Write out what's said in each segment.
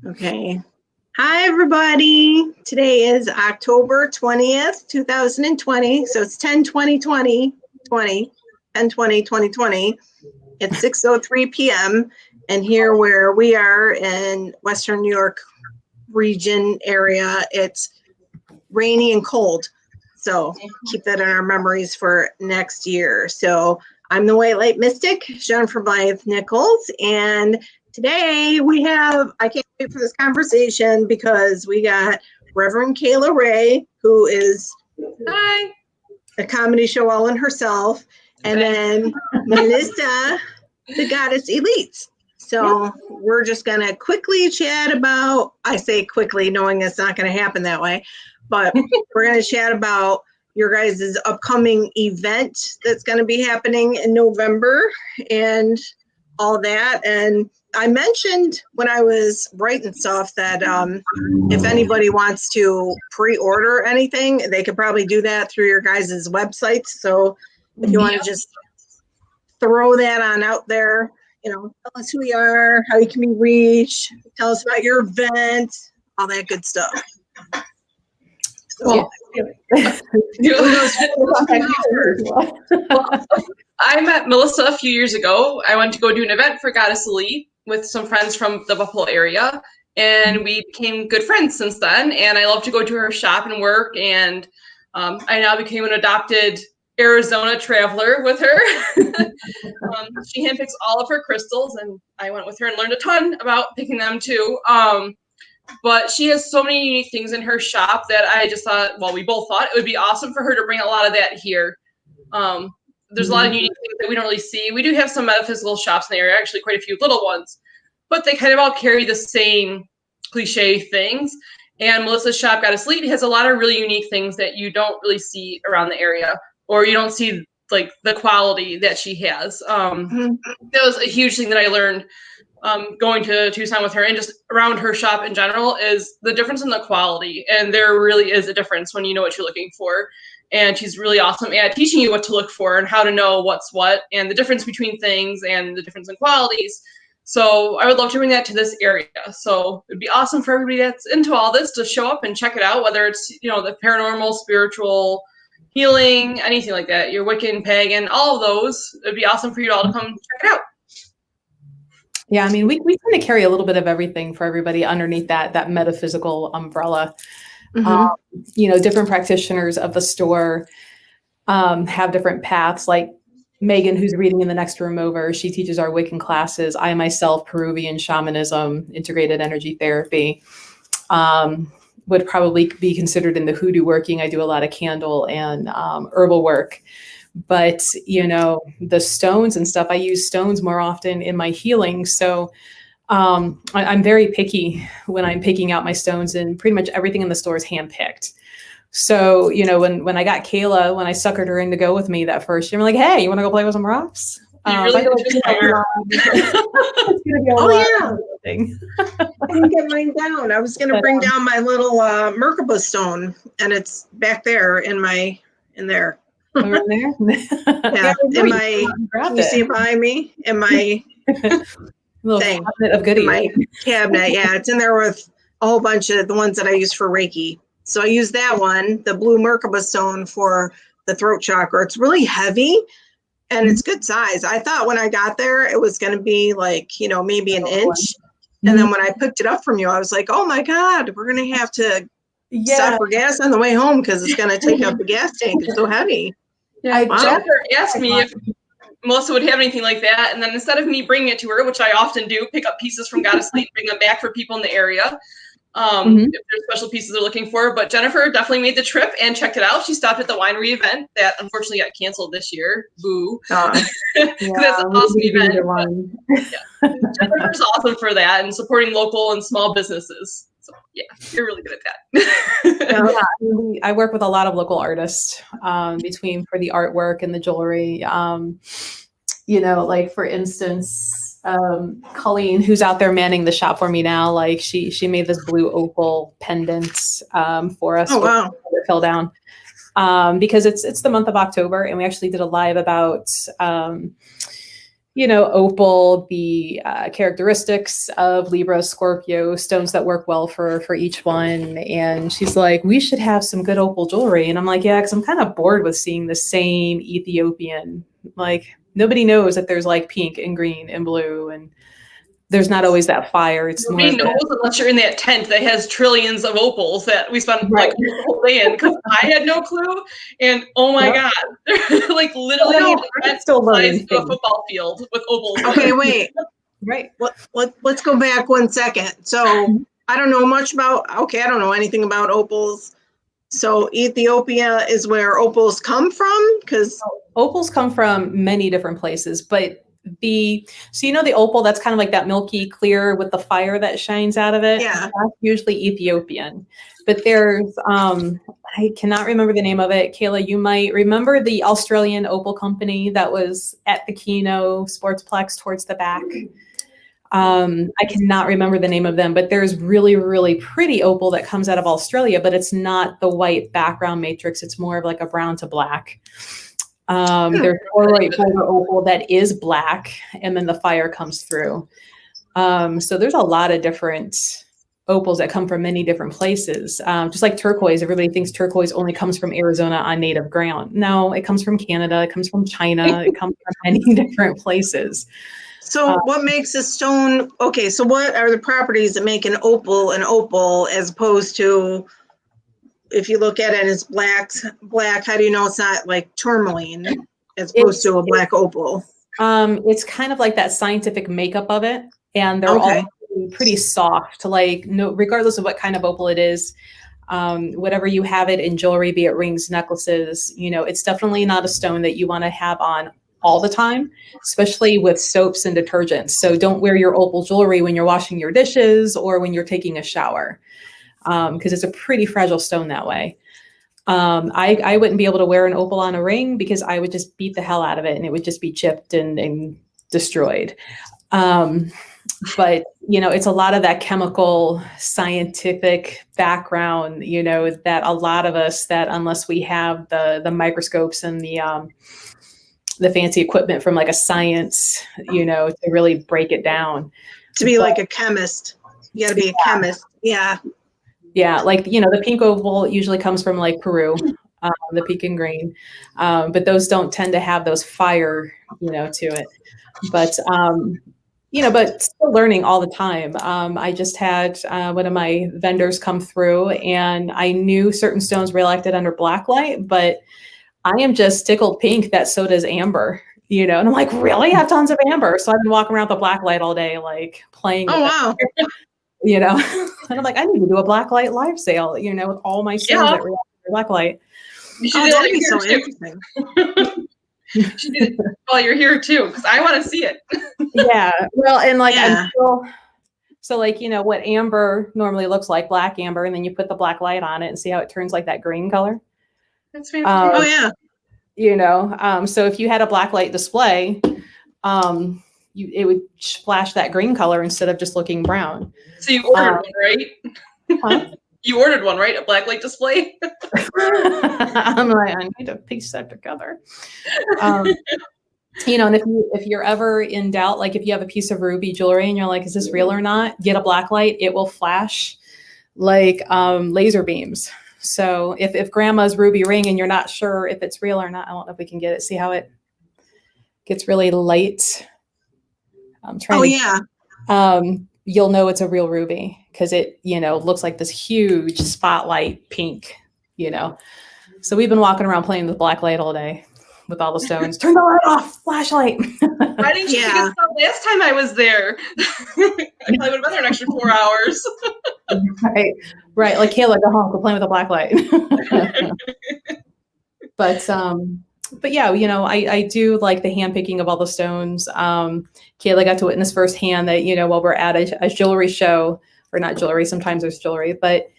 Okay. Hi, everybody. Today is October 20th, 2020. So it's 10/20/2020. It's 6:03 p.m. And here where we are in Western New York region area, it's rainy and cold. So keep that in our memories for next year. So I'm the White Light Mystic, Jennifer Blythe Nichols, and today I can't wait for this conversation because we got Reverend Kayla Ray, who is a comedy show all in herself, and then Melissa, the Goddess Elite. So we're just going to quickly chat about, I say quickly knowing it's not going to happen that way, but we're going to chat about your guys' upcoming event that's going to be happening in November and all that. And I mentioned when I was writing stuff that if anybody wants to pre-order anything, they could probably do that through your guys' websites. So if you want to just throw that on out there, tell us who you are, how you can be reached, tell us about your event, all that good stuff. Well, I met Melissa a few years ago. I went to go do an event for Goddess Elite with some friends from the Buffalo area, and we became good friends since then. And I love to go to her shop and work, and I now became an adopted Arizona traveler with her. She handpicks all of her crystals, and I went with her and learned a ton about picking them too. But she has so many unique things in her shop that I just thought, well, we both thought it would be awesome for her to bring a lot of that here. There's a lot of unique things that we don't really see. We do have some metaphysical shops in the area, actually quite a few little ones, but they kind of all carry the same cliche things. And Melissa's shop, Goddess Elite, has a lot of really unique things that you don't really see around the area, or you don't see like the quality that she has. That was a huge thing that I learned going to Tucson with her and just around her shop in general is the difference in the quality. And there really is a difference when you know what you're looking for. And she's really awesome at teaching you what to look for and how to know what's what and the difference between things and the difference in qualities. So I would love to bring that to this area. So it'd be awesome for everybody that's into all this to show up and check it out, whether it's, the paranormal, spiritual, healing, anything like that, your Wiccan, pagan, all of those. It'd be awesome for you all to come check it out. Yeah, I mean, we kind of carry a little bit of everything for everybody underneath that metaphysical umbrella. Different practitioners of the store have different paths. Like Megan, who's reading in the next room over, she teaches our Wiccan classes. I myself, Peruvian shamanism, integrated energy therapy, would probably be considered in the hoodoo working. I do a lot of candle and herbal work. But, the stones and stuff, I use stones more often in my healing. So I'm very picky when I'm picking out my stones, and pretty much everything in the store is handpicked. So, when I got Kayla, when I suckered her in to go with me that first year, I'm like, hey, you want to go play with some rocks? Oh, yeah. I didn't get mine down. I was going to bring down my little Merkaba stone, and it's back there in there. Over there? Yeah, can you see it behind me? In my little cabinet of goodies. My cabinet, yeah. It's in there with a whole bunch of the ones that I use for Reiki. So I use that one, the blue Merkaba stone, for the throat chakra. It's really heavy, and it's good size. I thought when I got there, it was going to be like, maybe an inch. And then when I picked it up from you, I was like, oh my God, we're going to have to stop for gas on the way home because it's going to take up the gas tank. It's so heavy. Yeah, Jennifer asked me if Melissa would have anything like that. And then instead of me bringing it to her, which I often do, pick up pieces from Goddess Elite, bring them back for people in the area. If there's special pieces they're looking for. But Jennifer definitely made the trip and checked it out. She stopped at the winery event that unfortunately got canceled this year. Boo. Because that's an awesome event. Jennifer's awesome for that and supporting local and small businesses. So yeah, you're really good at that. I work with a lot of local artists for the artwork and the jewelry. Like for instance, Colleen, who's out there manning the shop for me now, like she made this blue opal pendant for us. Oh wow! It fell down because it's the month of October, and we actually did a live about opal, the characteristics of Libra, Scorpio, stones that work well for each one. And she's like, we should have some good opal jewelry. And I'm like, yeah, because I'm kind of bored with seeing the same Ethiopian. Like, nobody knows that there's like pink and green and blue, and there's not always that fire. It's more Nobody knows unless you're in that tent that has trillions of opals that we spent like the whole day in, because I had no clue. And oh my God, they're like literally still learning to a football field with opals. Okay, wait. Right. Let's go back 1 second. So I don't know much about, I don't know anything about opals. So Ethiopia is where opals come from? Because opals come from many different places, but the opal that's kind of like that milky clear with the fire that shines out of it. Yeah. That's usually Ethiopian. But there's I cannot remember the name of it. Kayla, you might remember the Australian opal company that was at the Keno Sportsplex towards the back. I cannot remember the name of them, but there's really, really pretty opal that comes out of Australia, but it's not the white background matrix. It's more of like a brown to black. There's white boulder opal that is black, and then the fire comes through. So there's a lot of different opals that come from many different places. Just like turquoise, everybody thinks turquoise only comes from Arizona on native ground. No, it comes from Canada, it comes from China, it comes from many different places. So what makes a stone, okay, so what are the properties that make an opal as opposed to, if you look at it as black, how do you know it's not like tourmaline as opposed to a black opal? It's kind of like that scientific makeup of it, and they're all pretty soft, like regardless of what kind of opal it is. Whatever you have it in jewelry, be it rings, necklaces, it's definitely not a stone that you want to have on all the time, especially with soaps and detergents. So don't wear your opal jewelry when you're washing your dishes or when you're taking a shower, because it's a pretty fragile stone that way. I wouldn't be able to wear an opal on a ring because I would just beat the hell out of it and it would just be chipped and destroyed. But, it's a lot of that chemical scientific background, that a lot of us, that unless we have the microscopes and the fancy equipment from like a science, to really break it down. To be like a chemist. You got to be a chemist. Yeah. Yeah. Like, the pink opal usually comes from like Peru, the pink and green. But those don't tend to have those fire, to it. But, but still learning all the time. I just had one of my vendors come through, and I knew certain stones reacted under black light, but I am just tickled pink that so does amber, and I'm like, really? I have tons of amber. So I've been walking around with the black light all day, like playing with wow. And I'm like, I need to do a black light live sale, with all my stones that react to black light. That'd be so interesting. You should do it while you're here too, because I want to see it. Yeah. Well, and like, so like, what amber normally looks like, black amber, and then you put the black light on it and see how it turns like that green color. That's fantastic. So if you had a black light display, it would flash that green color instead of just looking brown. So you ordered one, right? Huh? You ordered one, right? A blacklight display? I'm like, I need to piece that together. And if you're ever in doubt, like if you have a piece of ruby jewelry and you're like, is this real or not? Get a black light. It will flash like laser beams. So if grandma's ruby ring and you're not sure if it's real or not, I don't know if we can get it. See how it gets really light. I'm trying you'll know it's a real ruby because it, looks like this huge spotlight pink, So we've been walking around playing with black light all day with all the stones. Turn the light off, flashlight. Why didn't you get us out last time I was there? I probably would have been there an extra 4 hours. Right. Like, Kayla, go home, go play with the black light. But yeah, I do like the hand picking of all the stones. Kayla got to witness firsthand that, while we're at a jewelry show, or not jewelry, sometimes there's jewelry, but,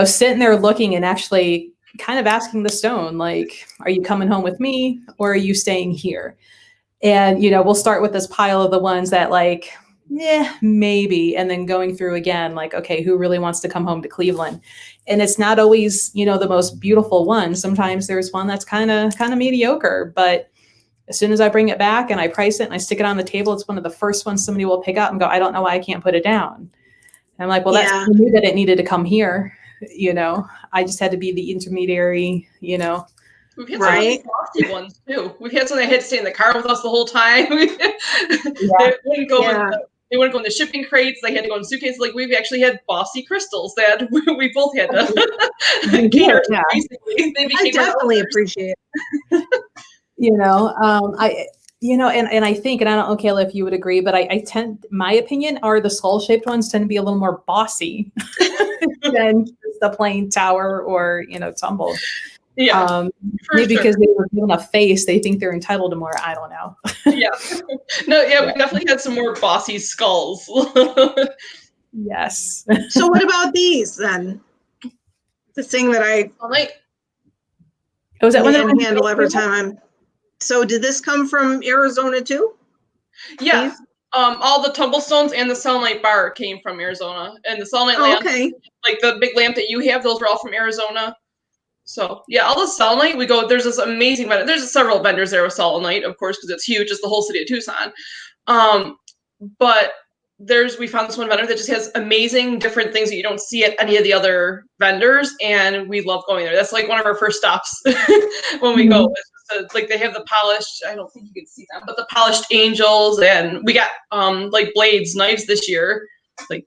sitting there looking and actually kind of asking the stone, like, are you coming home with me or are you staying here? And, we'll start with this pile of the ones that like, yeah, maybe. And then going through again, like, okay, who really wants to come home to Cleveland? And it's not always, the most beautiful one. Sometimes there's one that's kind of mediocre, but As soon as I bring it back and I price it and I stick it on the table, it's one of the first ones somebody will pick up and go, I don't know why I can't put it down. And I'm like, well, that's, I knew that it needed to come here. You know, I just had to be the intermediary, you know. We've had some really bossy ones too. We've had some that had to stay in the car with us the whole time. They wouldn't go they wouldn't go in the shipping crates. They had to go in suitcases. Like, we've actually had bossy crystals that we both had to cater to, basically. I definitely appreciate it. You know, and I think, and I don't know, Kayla, if you would agree, but I tend, my opinion are the skull-shaped ones tend to be a little more bossy than just the plain tower or, you know, tumble. Yeah, maybe because they were given a face, they think they're entitled to more. I don't know. Yeah, no, yeah, we definitely had some more bossy skulls. Yes. So what about these then? The thing that I was that one that I handle every time I'm. So did this come from Arizona too? Yeah. These? All the tumblestones and the selenite bar came from Arizona, and the selenite lamp, like the big lamp that you have, those were all from Arizona. So yeah, all the selenite, we go, there's this amazing vendor. There's several vendors there with selenite, of course, because it's huge. It's the whole city of Tucson. But we found this one vendor that just has amazing different things that you don't see at any of the other vendors, and we love going there. That's like one of our first stops when we go. Like, they have the polished, I don't think you can see them, but the polished angels, and we got like blades, knives this year. Like,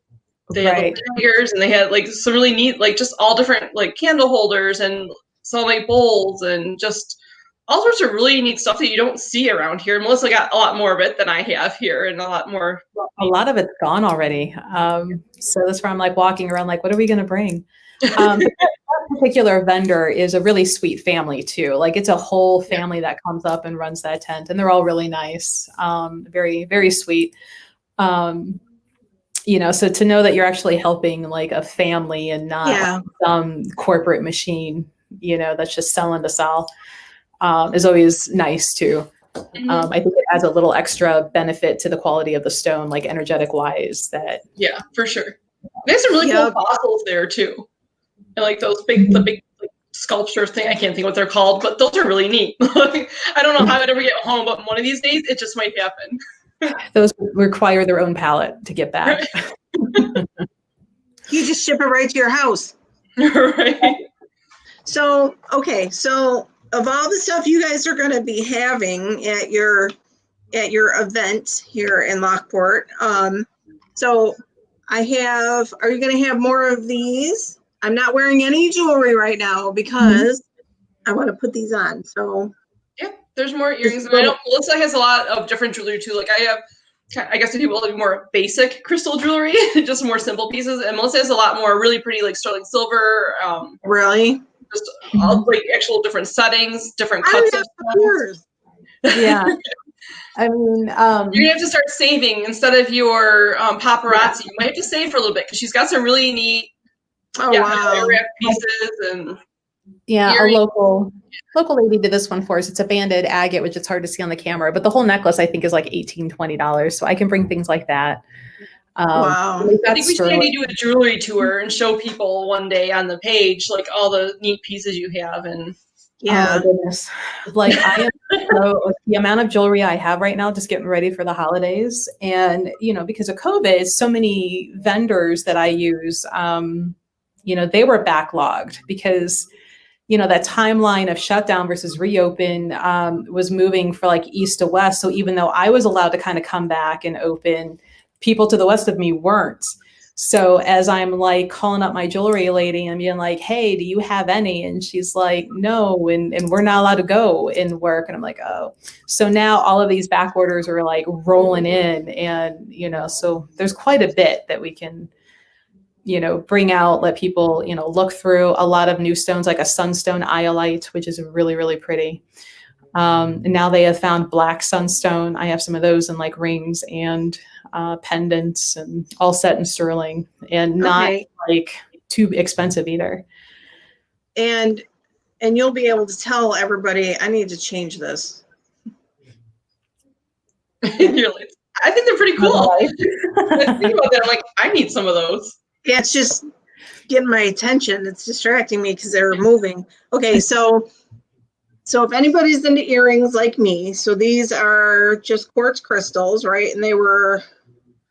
they had little daggers, and they had like some really neat, like, just all different like candle holders and selenite bowls and just all sorts of really neat stuff that you don't see around here. Melissa got a lot more of it than I have here, and a lot more. A lot of it's gone already. So that's where I'm like walking around like, what are we going to bring? That particular vendor is a really sweet family too. Like, it's a whole family that comes up and runs that tent, and they're all really nice. Very, very sweet. You know, so to know that you're actually helping like a family and not some corporate machine, you know, that's just selling to sell, is always nice too. I think it adds a little extra benefit to the quality of the stone, like energetic wise. Yeah, for sure. There's some really cool fossils there too, and like those big, the big like, sculpture thing. I can't think what they're called, but those are really neat. I don't know how I'd ever get home, but one of these days it just might happen. Those require their own pallet to get back. You just ship it right to your house. Right. So, okay. So of all the stuff you guys are going to be having at your event here in Lockport, so are you going to have more of these? I'm not wearing any jewelry right now because I want to put these on. So there's more earrings. I know Melissa has a lot of different jewelry too. Like, I have, I guess, people have more basic crystal jewelry, just more simple pieces. And Melissa has a lot more really pretty, like sterling silver. Really? Just all like actual different settings, different cuts of yours. Yeah. I mean, you're gonna have to start saving instead of your paparazzi. You might have to save for a little bit because she's got some really neat pieces and a local lady did this one for us. It's a banded agate, which it's hard to see on the camera, but the whole necklace I think is like $18-20. So I can bring things like that. Wow. I think we should maybe do a jewelry tour and show people one day on the page like all the neat pieces you have. And oh my goodness, like I am the amount of jewelry I have right now, just getting ready for the holidays, and you know, because of COVID, so many vendors that I use, you know, they were backlogged because, you know, that timeline of shutdown versus reopen was moving for like east to west. So even though I was allowed to kind of come back and open, people to the west of me weren't. So as I'm like calling up my jewelry lady and being like, hey, do you have any? And she's like, no, and we're not allowed to go and work. And I'm like, oh. So now all of these back orders are like rolling in, and, you know, so there's quite a bit that we can, you know, bring out, let people, you know, look through. A lot of new stones, like a Sunstone iolite, which is really, really pretty. And now they have found black Sunstone. I have some of those in like rings and pendants, and all set in sterling, and not like too expensive either. And you'll be able to tell everybody, I need to change this. You're like, I think they're pretty cool. I think about that. I'm like, I need some of those. Yeah, it's just getting my attention. It's distracting me because they're moving. Okay, so So if anybody's into earrings like me, so these are just quartz crystals, right? And they were,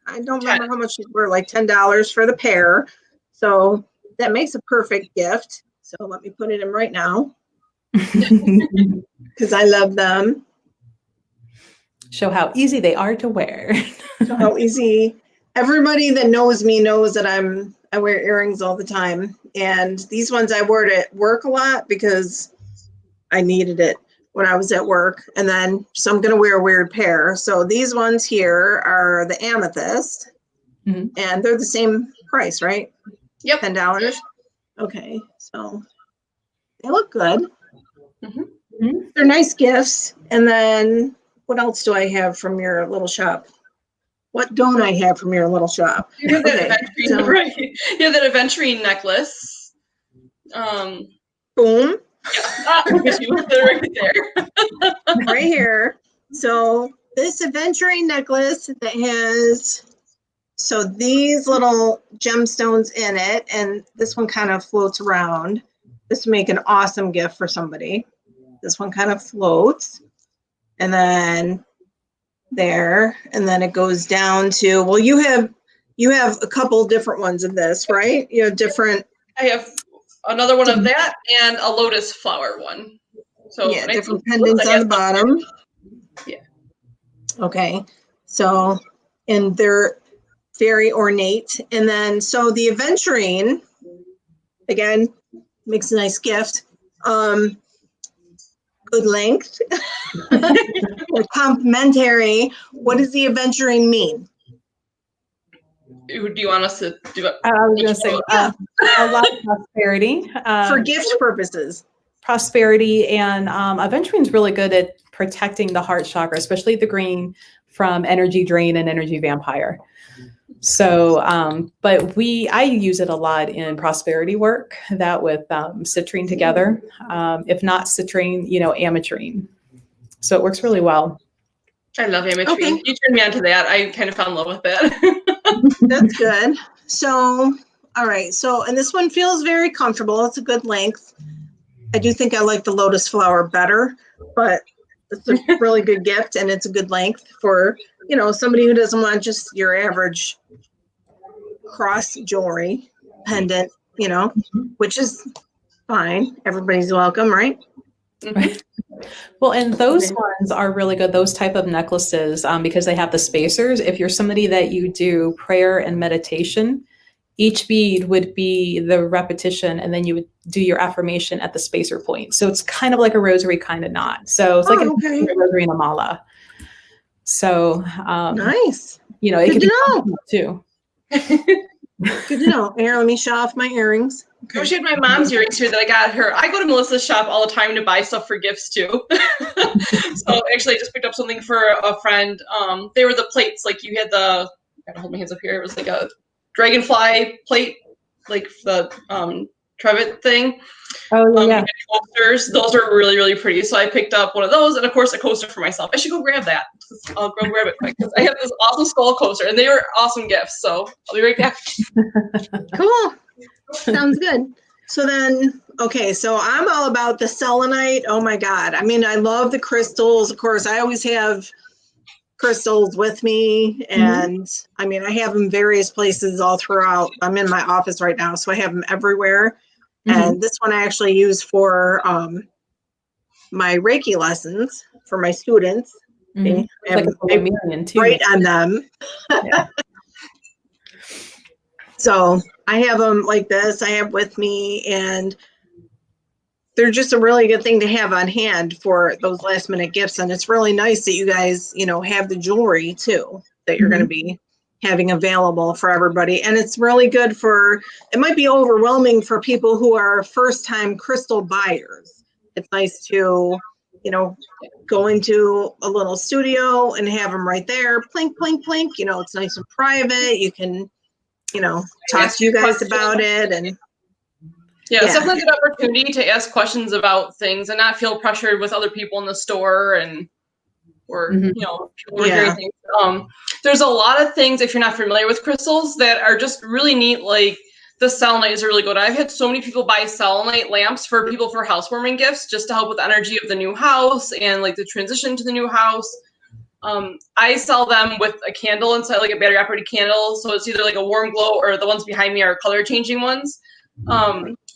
I don't remember how much they were, like $10 for the pair. So that makes a perfect gift. So let me put it in right now because I love them. Show how easy they are to wear. So how easy. Everybody that knows me knows that I wear earrings all the time. And these ones I wore at work a lot because I needed it when I was at work. And then, so I'm going to wear a weird pair. So these ones here are the Amethyst. Mhm. And they're the same price, right? Yep. $10. Okay. So they look good. Mhm. They're nice gifts. And then what else do I have from your little shop? What don't I have from your little shop? You have that Okay, aventurine, so- right? You have that aventurine necklace. Boom. Yeah, they're right there. Right here. So this aventurine necklace that has, so these little gemstones in it, and this one kind of floats around. This would make an awesome gift for somebody. This one kind of floats, and then there, and then it goes down to, well, you have a couple different ones of this, right? You have different. I have another one of that and a lotus flower one. So Yeah, different pendants on the bottom. Yeah. Okay. So, and they're very ornate. And then, so the aventurine, again, makes a nice gift. Good length. Complimentary. What does the aventurine mean? Do you want us to do it? I was going to say a lot of prosperity. For gift purposes. Prosperity, and aventurine is really good at protecting the heart chakra, especially the green, from energy drain and energy vampire. So, but I use it a lot in prosperity work, that with citrine together. If not citrine, ametrine. So it works really well. I love ametrine. Okay. You turned me onto that. I kind of fell in love with that. That's good. So, all right. So, and this one feels very comfortable. It's a good length. I do think I like the lotus flower better, but it's a really good gift and it's a good length for, somebody who doesn't want just your average cross jewelry pendant, which is fine. Everybody's welcome, right? Right. Well, and those ones are really good, those type of necklaces, because they have the spacers. If you're somebody that you do prayer and meditation, each bead would be the repetition, and then you would do your affirmation at the spacer point. So it's kind of like a rosary kind of knot. So it's like a rosary and a mala. So nice. It could be too. Good to know. Here, let me show off my earrings. Okay. Oh, she had my mom's earrings here that I got her. I go to Melissa's shop all the time to buy stuff for gifts too. So actually I just picked up something for a friend. They were the plates, like you had I gotta hold my hands up here. It was like a dragonfly plate, like the Trevet thing. Oh, yeah. Coasters. Those are really, really pretty. So I picked up one of those and of course a coaster for myself. I should go grab that. I'll go grab it quick because I have this awesome skull coaster and they were awesome gifts. So I'll be right back. Cool. Sounds good. So then, okay, so I'm all about the selenite. Oh my God. I mean, I love the crystals. Of course, I always have crystals with me. And I mean, I have them various places all throughout. I'm in my office right now, so I have them everywhere. And this one I actually use for my Reiki lessons for my students. Like right on them. Yeah. So I have them like this, I have with me, and they're just a really good thing to have on hand for those last minute gifts. And it's really nice that you guys, have the jewelry too, that you're going to be having available for everybody. And it's really good it might be overwhelming for people who are first time crystal buyers. It's nice to, go into a little studio and have them right there, plink, plink, plink. It's nice and private. You can, talk to you guys about it. And yeah, it's definitely a good opportunity to ask questions about things and not feel pressured with other people in the store or people ordering things. There's a lot of things, if you're not familiar with crystals, that are just really neat. Like the selenite is really good. I've had so many people buy selenite lamps for people for housewarming gifts just to help with the energy of the new house and like the transition to the new house. I sell them with a candle inside, like a battery operated candle. So it's either like a warm glow or the ones behind me are color changing ones.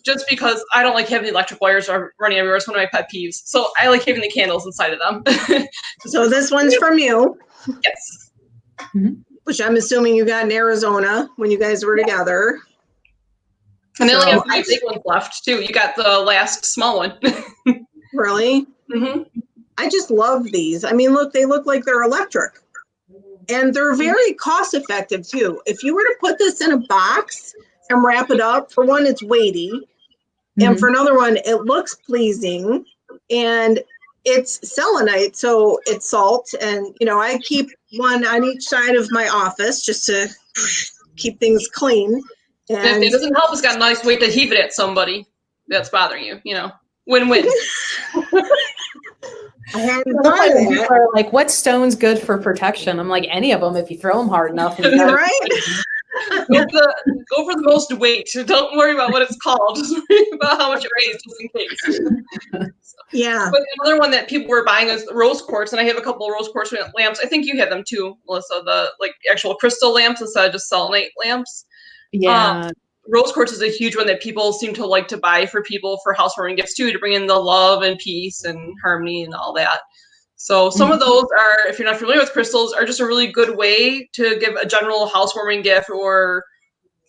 Just because I don't like having the electric wires are running everywhere. It's one of my pet peeves. So I like having the candles inside of them. So this one's from you. Yes. Which I'm assuming you got in Arizona when you guys were together. And they only have 5 big ones left too. You got the last small one. Really? I just love these. I mean, look, they look like they're electric. And they're very cost effective too. If you were to put this in a box and wrap it up, for one, it's weighty. And for another one, it looks pleasing. And it's selenite, so it's salt. And, you know, I keep one on each side of my office just to keep things clean. And if it doesn't help, it's got a nice way to heave it at somebody that's bothering you, you know. Win-win. I hadn't thought of that. People are like, what stone's good for protection? I'm like, any of them if you throw them hard enough. Right? Go for the most weight. Don't worry about what it's called. Just worry about how much it weighs, just in case. Yeah. But another one that people were buying is rose quartz, and I have a couple of rose quartz lamps. I think you have them too, Melissa. The like actual crystal lamps instead of just selenite lamps. Yeah. Rose quartz is a huge one that people seem to like to buy for people for housewarming gifts too, to bring in the love and peace and harmony and all that. So some of those are, if you're not familiar with crystals, are just a really good way to give a general housewarming gift, or,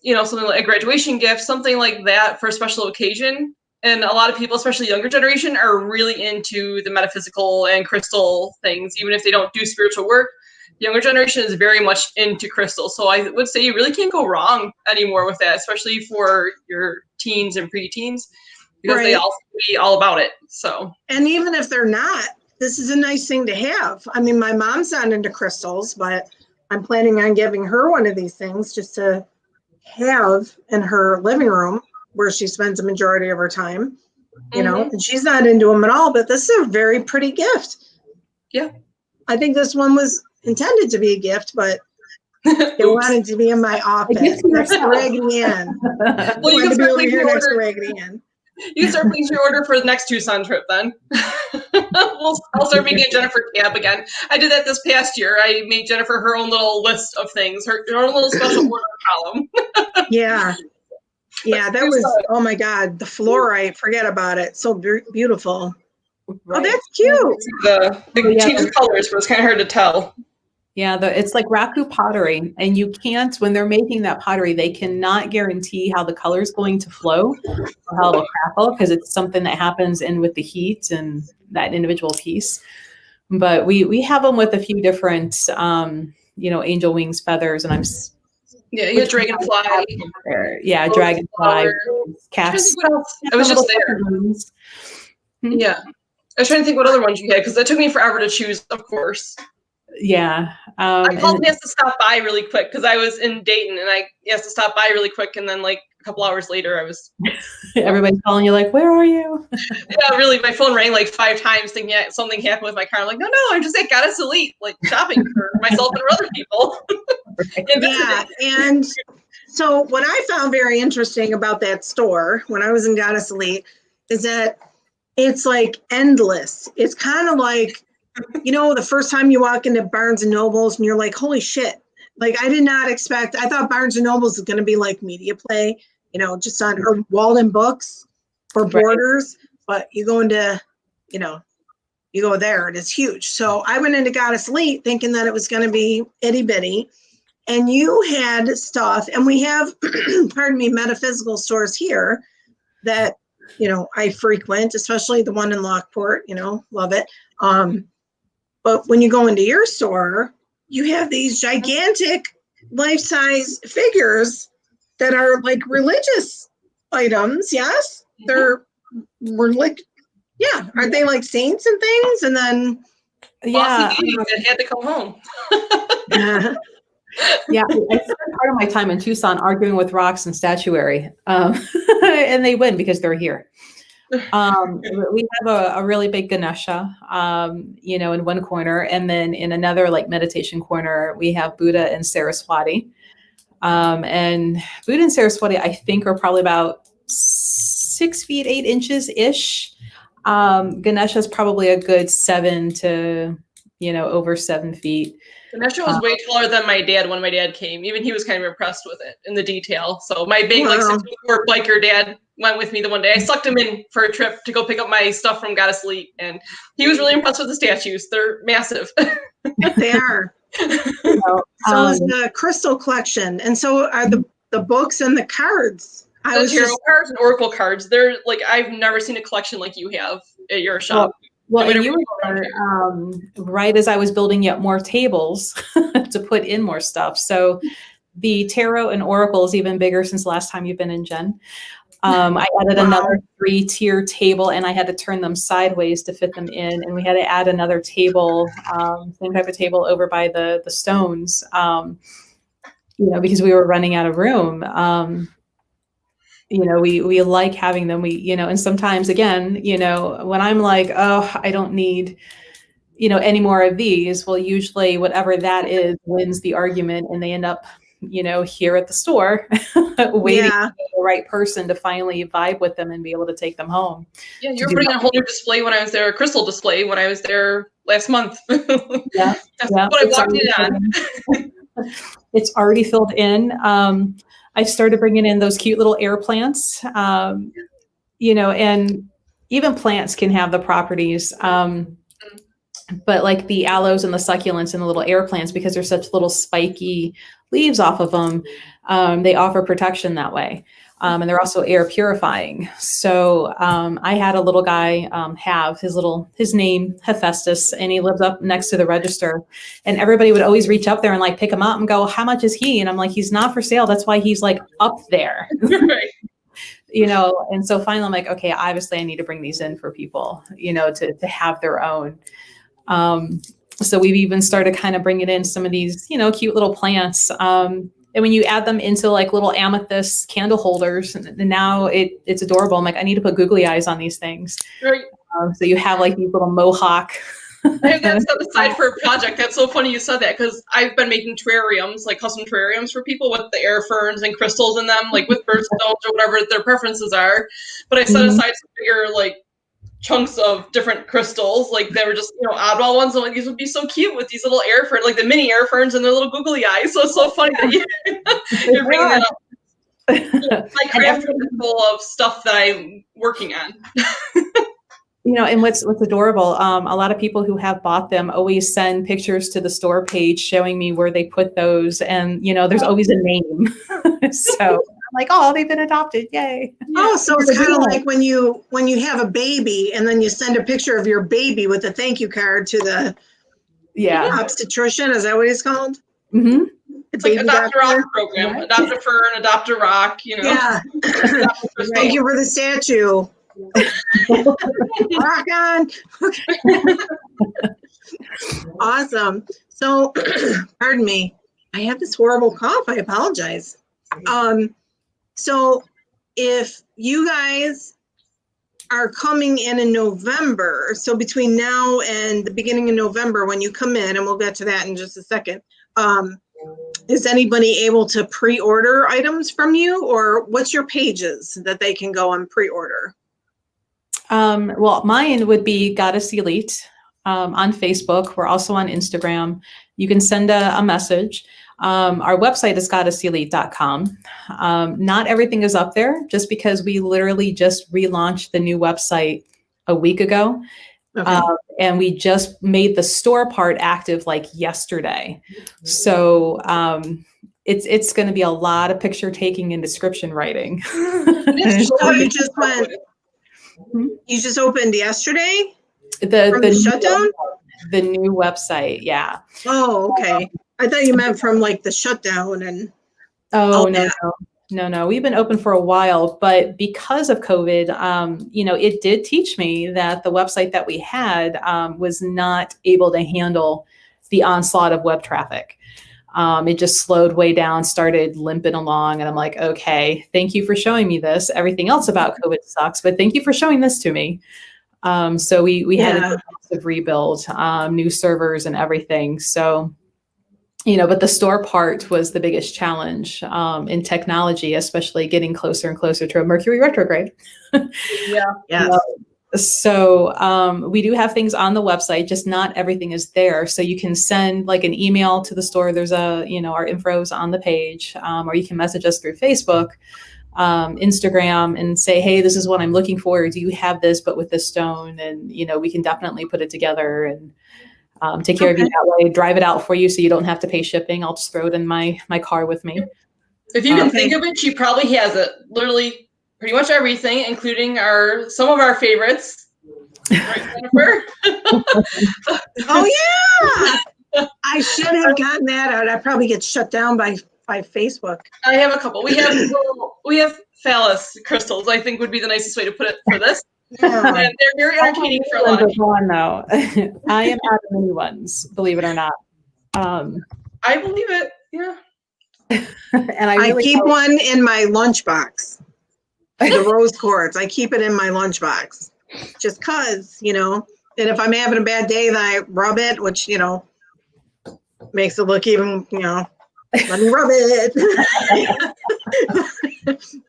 you know, something like a graduation gift, something like that for a special occasion. And a lot of people, especially younger generation, are really into the metaphysical and crystal things, even if they don't do spiritual work. The younger generation is very much into crystals. So I would say you really can't go wrong anymore with that, especially for your teens and preteens, because they all be all about it. So, and even if they're not, this is a nice thing to have. I mean, my mom's not into crystals, but I'm planning on giving her one of these things just to have in her living room where she spends the majority of her time, you know, and she's not into them at all, but this is a very pretty gift. Yeah. I think this one was intended to be a gift, but it wanted to be in my office next to Raggedy Ann. Well, you can start placing your next to order. Raggedy Ann. You can start placing your order for the next Tucson trip then. I'll start making a Jennifer tab again. I did that this past year. I made Jennifer her own little list of things, her own little special order column. Yeah. Yeah, that was, oh my God, the fluorite, forget about it. So beautiful. Right. Oh, that's cute. The changes colors, but it's kind of hard to tell. Yeah, it's like raku pottery, and you can't, when they're making that pottery, they cannot guarantee how the color is going to flow or how it'll crackle, because it's something that happens in with the heat and that individual piece. But we have them with a few different, you know, angel wings, feathers, and yeah, you have dragonfly. Yeah, dragonfly, cats. I was just there. Yeah. I was trying to think what other ones you had, because that took me forever to choose, of course. Yeah. I called Ness to stop by really quick because I was in Dayton, and I asked to stop by really quick, and then like a couple hours later I was everybody's calling you like, where are you? Yeah, really, my phone rang like 5 times thinking something happened with my car. I'm like, no, I'm just at Goddess Elite, like shopping for myself and other people. Yeah, and so what I found very interesting about that store when I was in Goddess Elite is that it's like endless. It's kind of like, you know, the first time you walk into Barnes and Nobles and you're like, holy shit. Like, I did not expect, I thought Barnes and Nobles was going to be like Media Play, you know, just on, or Walden Books or Borders, but you go into, you know, you go there and it's huge. So I went into Goddess Elite thinking that it was going to be itty bitty, and you had stuff, and we have, pardon me, metaphysical stores here that, you know, I frequent, especially the one in Lockport, you know, love it. But when you go into your store, you have these gigantic life-size figures that are like religious items. Yes, we're like, yeah, aren't they like saints and things? And then, yeah, that had to come home. Yeah, I spend part of my time in Tucson arguing with rocks and statuary, and they win because they're here. We have a really big Ganesha, you know, in one corner, and then in another like meditation corner, we have Buddha and Saraswati. And Buddha and Saraswati, I think, are probably about 6 feet, 8 inches ish. Ganesha's probably a good 7 to, over 7 feet. Ganesha was way taller than my dad when my dad came. Even he was kind of impressed with it in the detail. So my big, like 6'4" biker dad went with me the one day. I sucked him in for a trip to go pick up my stuff from Goddess Elite, and he was really impressed with the statues. They're massive. They are. So is the crystal collection, and so are the books and the cards. The tarot cards and oracle cards. They're like, I've never seen a collection like you have at your shop. Well, and you were right as I was building yet more tables to put in more stuff. So the tarot and oracle is even bigger since the last time you've been in, Jen. I added another 3-tier table, and I had to turn them sideways to fit them in. And we had to add another table, same type of table over by the stones, because we were running out of room. We like having them, and sometimes again, when I'm like, oh, I don't need, any more of these, well, usually whatever that is wins the argument, and they end up, here at the store waiting for the right person to finally vibe with them and be able to take them home. Yeah, you're putting a whole new display when I was there, a crystal display when I was there last month. That's what I walked in on. It's already filled in. I started bringing in those cute little air plants, and even plants can have the properties, but like the aloes and the succulents and the little air plants, because they're such little spiky leaves off of them, they offer protection that way. And they're also air purifying. So I had a little guy have his name, Hephaestus, and he lives up next to the register. And everybody would always reach up there and like pick him up and go, how much is he? And I'm like, he's not for sale. That's why he's like up there. Right. And so finally I'm like, okay, obviously I need to bring these in for people, to have their own. So we've even started kind of bringing in some of these, cute little plants. And when you add them into like little amethyst candle holders, and now it's adorable. I'm like, I need to put googly eyes on these things. Right. So you have like these little mohawk. I have that set aside for a project. That's so funny you said that, because I've been making terrariums, like custom terrariums for people with the air ferns and crystals in them, like with birthstones or whatever their preferences are. But I set aside some bigger like chunks of different crystals, like they were just oddball ones. I'm like, these would be so cute with these little air ferns, like the mini air ferns and their little googly eyes. So it's so funny that you're bringing that up. My craft room is full of stuff that I'm working on. And what's adorable, a lot of people who have bought them always send pictures to the store page showing me where they put those, and there's always a name. So I'm like, oh, they've been adopted, yay. Oh, so it's kind of like when you have a baby and then you send a picture of your baby with a thank you card to the obstetrician. Is that what it's called? Mm-hmm. It's like Adopt a Rock program. Right. Adopt a fern, adopt a rock, Yeah. Thank you for the statue. Rock on. Awesome. So, pardon me. I have this horrible cough. I apologize. So if you guys are coming in November, so between now and the beginning of November when you come in, and we'll get to that in just a second, is anybody able to pre-order items from you, or what's your pages that they can go and pre-order? Well, mine would be Goddess Elite on Facebook. We're also on Instagram. You can send a message. Our website is goddesselite.com. Not everything is up there, just because we literally just relaunched the new website a week ago. Okay. And we just made the store part active like yesterday. So it's going to be a lot of picture taking and description writing. So you just opened yesterday? The shutdown? The new website, yeah. Oh, okay. I thought you meant from like the shutdown and. No. We've been open for a while, but because of COVID, it did teach me that the website that we had was not able to handle the onslaught of web traffic. It just slowed way down, started limping along, and I'm like, okay, thank you for showing me this. Everything else about COVID sucks, but thank you for showing this to me. So we had a massive rebuild, new servers and everything. So, but the store part was the biggest challenge in technology, especially getting closer and closer to a Mercury retrograde. Yeah. Yes. So we do have things on the website, just not everything is there. So you can send like an email to the store. There's our info's on the page, or you can message us through Facebook, Instagram, and say, hey, this is what I'm looking for. Do you have this, but with this stone? And, we can definitely put it together and take care of you that way, drive it out for you so you don't have to pay shipping. I'll just throw it in my car with me. If you can think of it, she probably has it. Literally pretty much everything, including some of our favorites. Right, Jennifer? Oh yeah. I should have gotten that out. I'd probably get shut down by Facebook. I have a couple. We have phallus crystals, I think would be the nicest way to put it for this. Yeah. And they're very entertaining for a lot of people. No, I am out of many ones, believe it or not. I believe it. Yeah. And I keep one in my lunchbox. The rose quartz. I keep it in my lunchbox. Just cause, and if I'm having a bad day, then I rub it, which, makes it look even, let me rub it.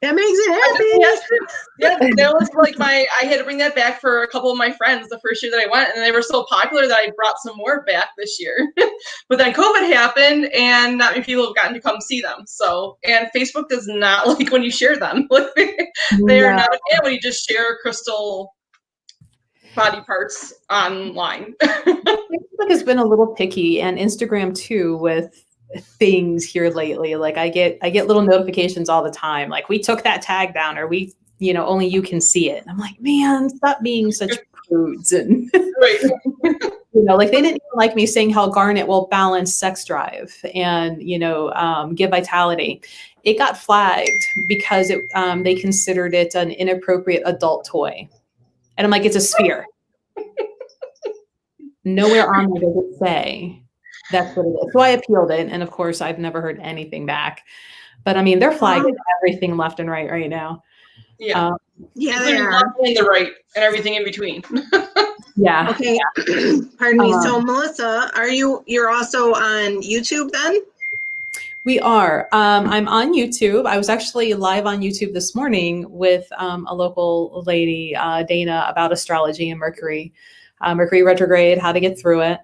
That makes it happy. Yeah, that was like I had to bring that back for a couple of my friends the first year that I went, and they were so popular that I brought some more back this year. But then COVID happened, and not many people have gotten to come see them. So, and Facebook does not like when you share them. They are not a fan when you just share crystal body parts online. Facebook has been a little picky, and Instagram too, with things here lately. Like I get little notifications all the time. Like, we took that tag down, or we, only you can see it. And I'm like, man, stop being such prudes. And Right. like they didn't even like me saying how garnet will balance sex drive and, give vitality. It got flagged because they considered it an inappropriate adult toy. And I'm like, it's a sphere. Nowhere on there does it say that's what it is. So I appealed it. And of course, I've never heard anything back. But I mean, they're flagging everything left and right now. Yeah. Yeah, they are. The right and everything in between. Yeah. Okay. Pardon me. So Melissa, you're also on YouTube then? We are. I'm on YouTube. I was actually live on YouTube this morning with a local lady, Dana, about astrology and Mercury retrograde, how to get through it.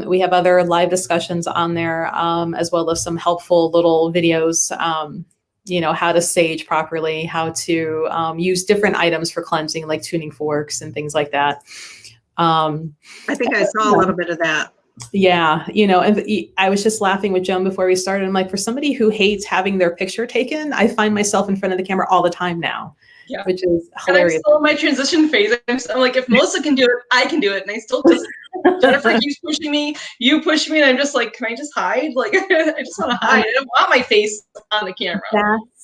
We have other live discussions on there, as well as some helpful little videos, how to sage properly, how to use different items for cleansing, like tuning forks and things like that. I think I saw a little bit of that. Yeah. And I was just laughing with Joan before we started. I'm like, for somebody who hates having their picture taken, I find myself in front of the camera all the time now. Yeah. Which is hilarious. I'm still in my transition phase. I'm like, if Melissa can do it, I can do it. And I still just, Jennifer keeps pushing me, you push me, and I'm just like, can I just hide? Like, I just want to hide. I don't want my face on the camera.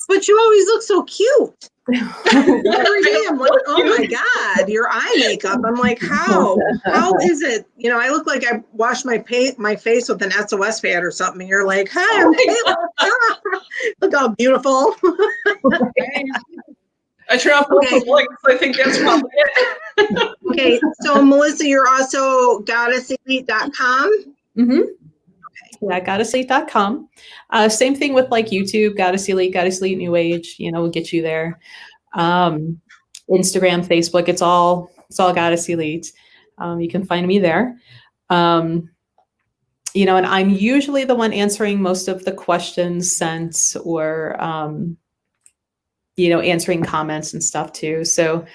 But you always look so cute. Every day I'm like, oh my God, your eye makeup. I'm like, how is it? I look like I washed my face with an SOS pad or something. And you're like, hi, I'm Kayla. Look how beautiful. I turn off the lights. I think that's probably it. Okay, so Melissa, you're also goddesselite.com. Mm-hmm. Yeah, goddesselite.com. Same thing with like YouTube, Goddess Elite New Age, will get you there. Instagram, Facebook, it's all Goddess Elite. You can find me there. And I'm usually the one answering most of the questions sent, or answering comments and stuff too. So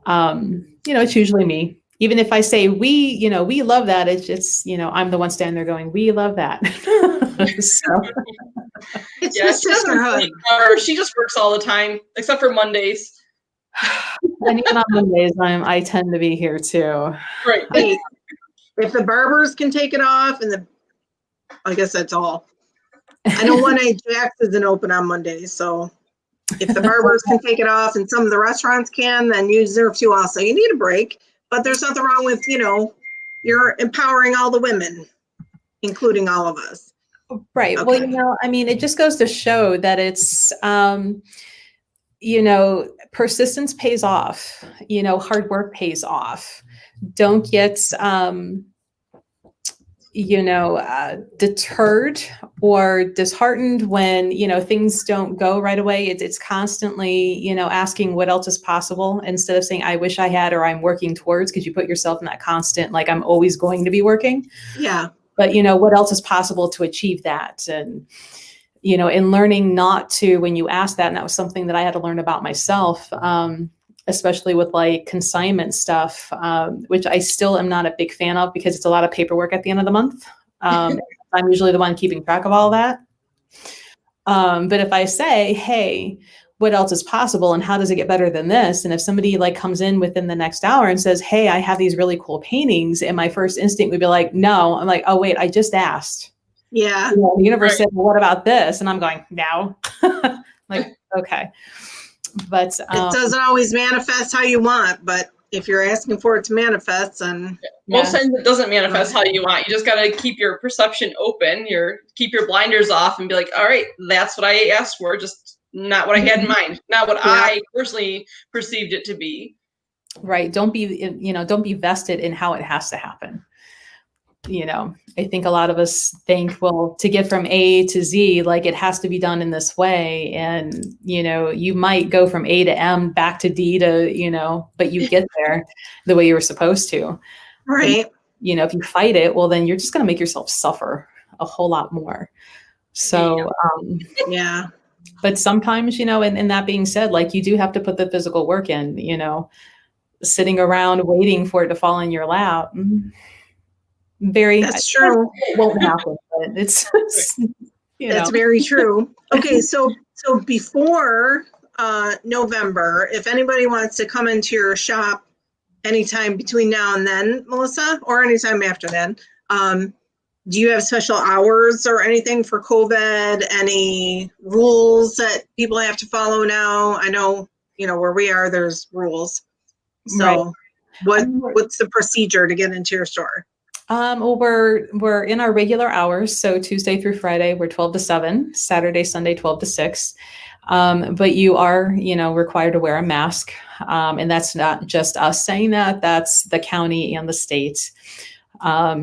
it's usually me. Even if I say we love that, it's just, I'm the one standing there going, we love that. So. It's the sisterhood. She just works all the time, except for Mondays. And even on Mondays, I tend to be here too. Right. Hey, if the barbers can take it off, I guess that's all. I know 1A Jack's isn't open on Mondays, so if the barbers can take it off and some of the restaurants can, then you deserve to also. You need a break, but there's nothing wrong with, you're empowering all the women, including all of us. Right. Okay. Well, it just goes to show that it's, persistence pays off, hard work pays off. Don't get, deterred or disheartened when, things don't go right away. It's constantly, asking what else is possible instead of saying, I wish I had, or I'm working towards, because you put yourself in that constant, like, I'm always going to be working. Yeah. But, what else is possible to achieve that? And, in learning not to, when you ask that, and that was something that I had to learn about myself, especially with like consignment stuff, which I still am not a big fan of because it's a lot of paperwork at the end of the month. I'm usually the one keeping track of all that. But if I say, hey, what else is possible and how does it get better than this? And if somebody like comes in within the next hour and says, hey, I have these really cool paintings, and my first instinct would be like, no. I'm like, oh, wait, I just asked. Yeah. The universe said, well, what about this? And I'm going, no. Like, okay. But it doesn't always manifest how you want, but if you're asking for it to manifest, then most times it doesn't manifest how you want. You just got to keep your perception open, keep your blinders off, and be like, all right, that's what I asked for, just not what I had in mind, not what I personally perceived it to be. Right. Don't be vested in how it has to happen. I think a lot of us think, well, to get from A to Z, like it has to be done in this way. And, you might go from A to M back to D to, but you get there the way you were supposed to. Right. And, if you fight it, well, then you're just going to make yourself suffer a whole lot more. So, yeah. But sometimes, and that being said, like you do have to put the physical work in, sitting around waiting for it to fall in your lap. That's true. It won't happen, but it's that's very true. Okay, so before November, if anybody wants to come into your shop anytime between now and then, Melissa, or anytime after then, do you have special hours or anything for COVID? Any rules that people have to follow now? I know, where we are, there's rules. So right. What's the procedure to get into your store? Well, we're in our regular hours. So Tuesday through Friday, we're 12 to 7, Saturday, Sunday, 12 to 6. But you are, required to wear a mask. And that's not just us saying that, that's the county and the state.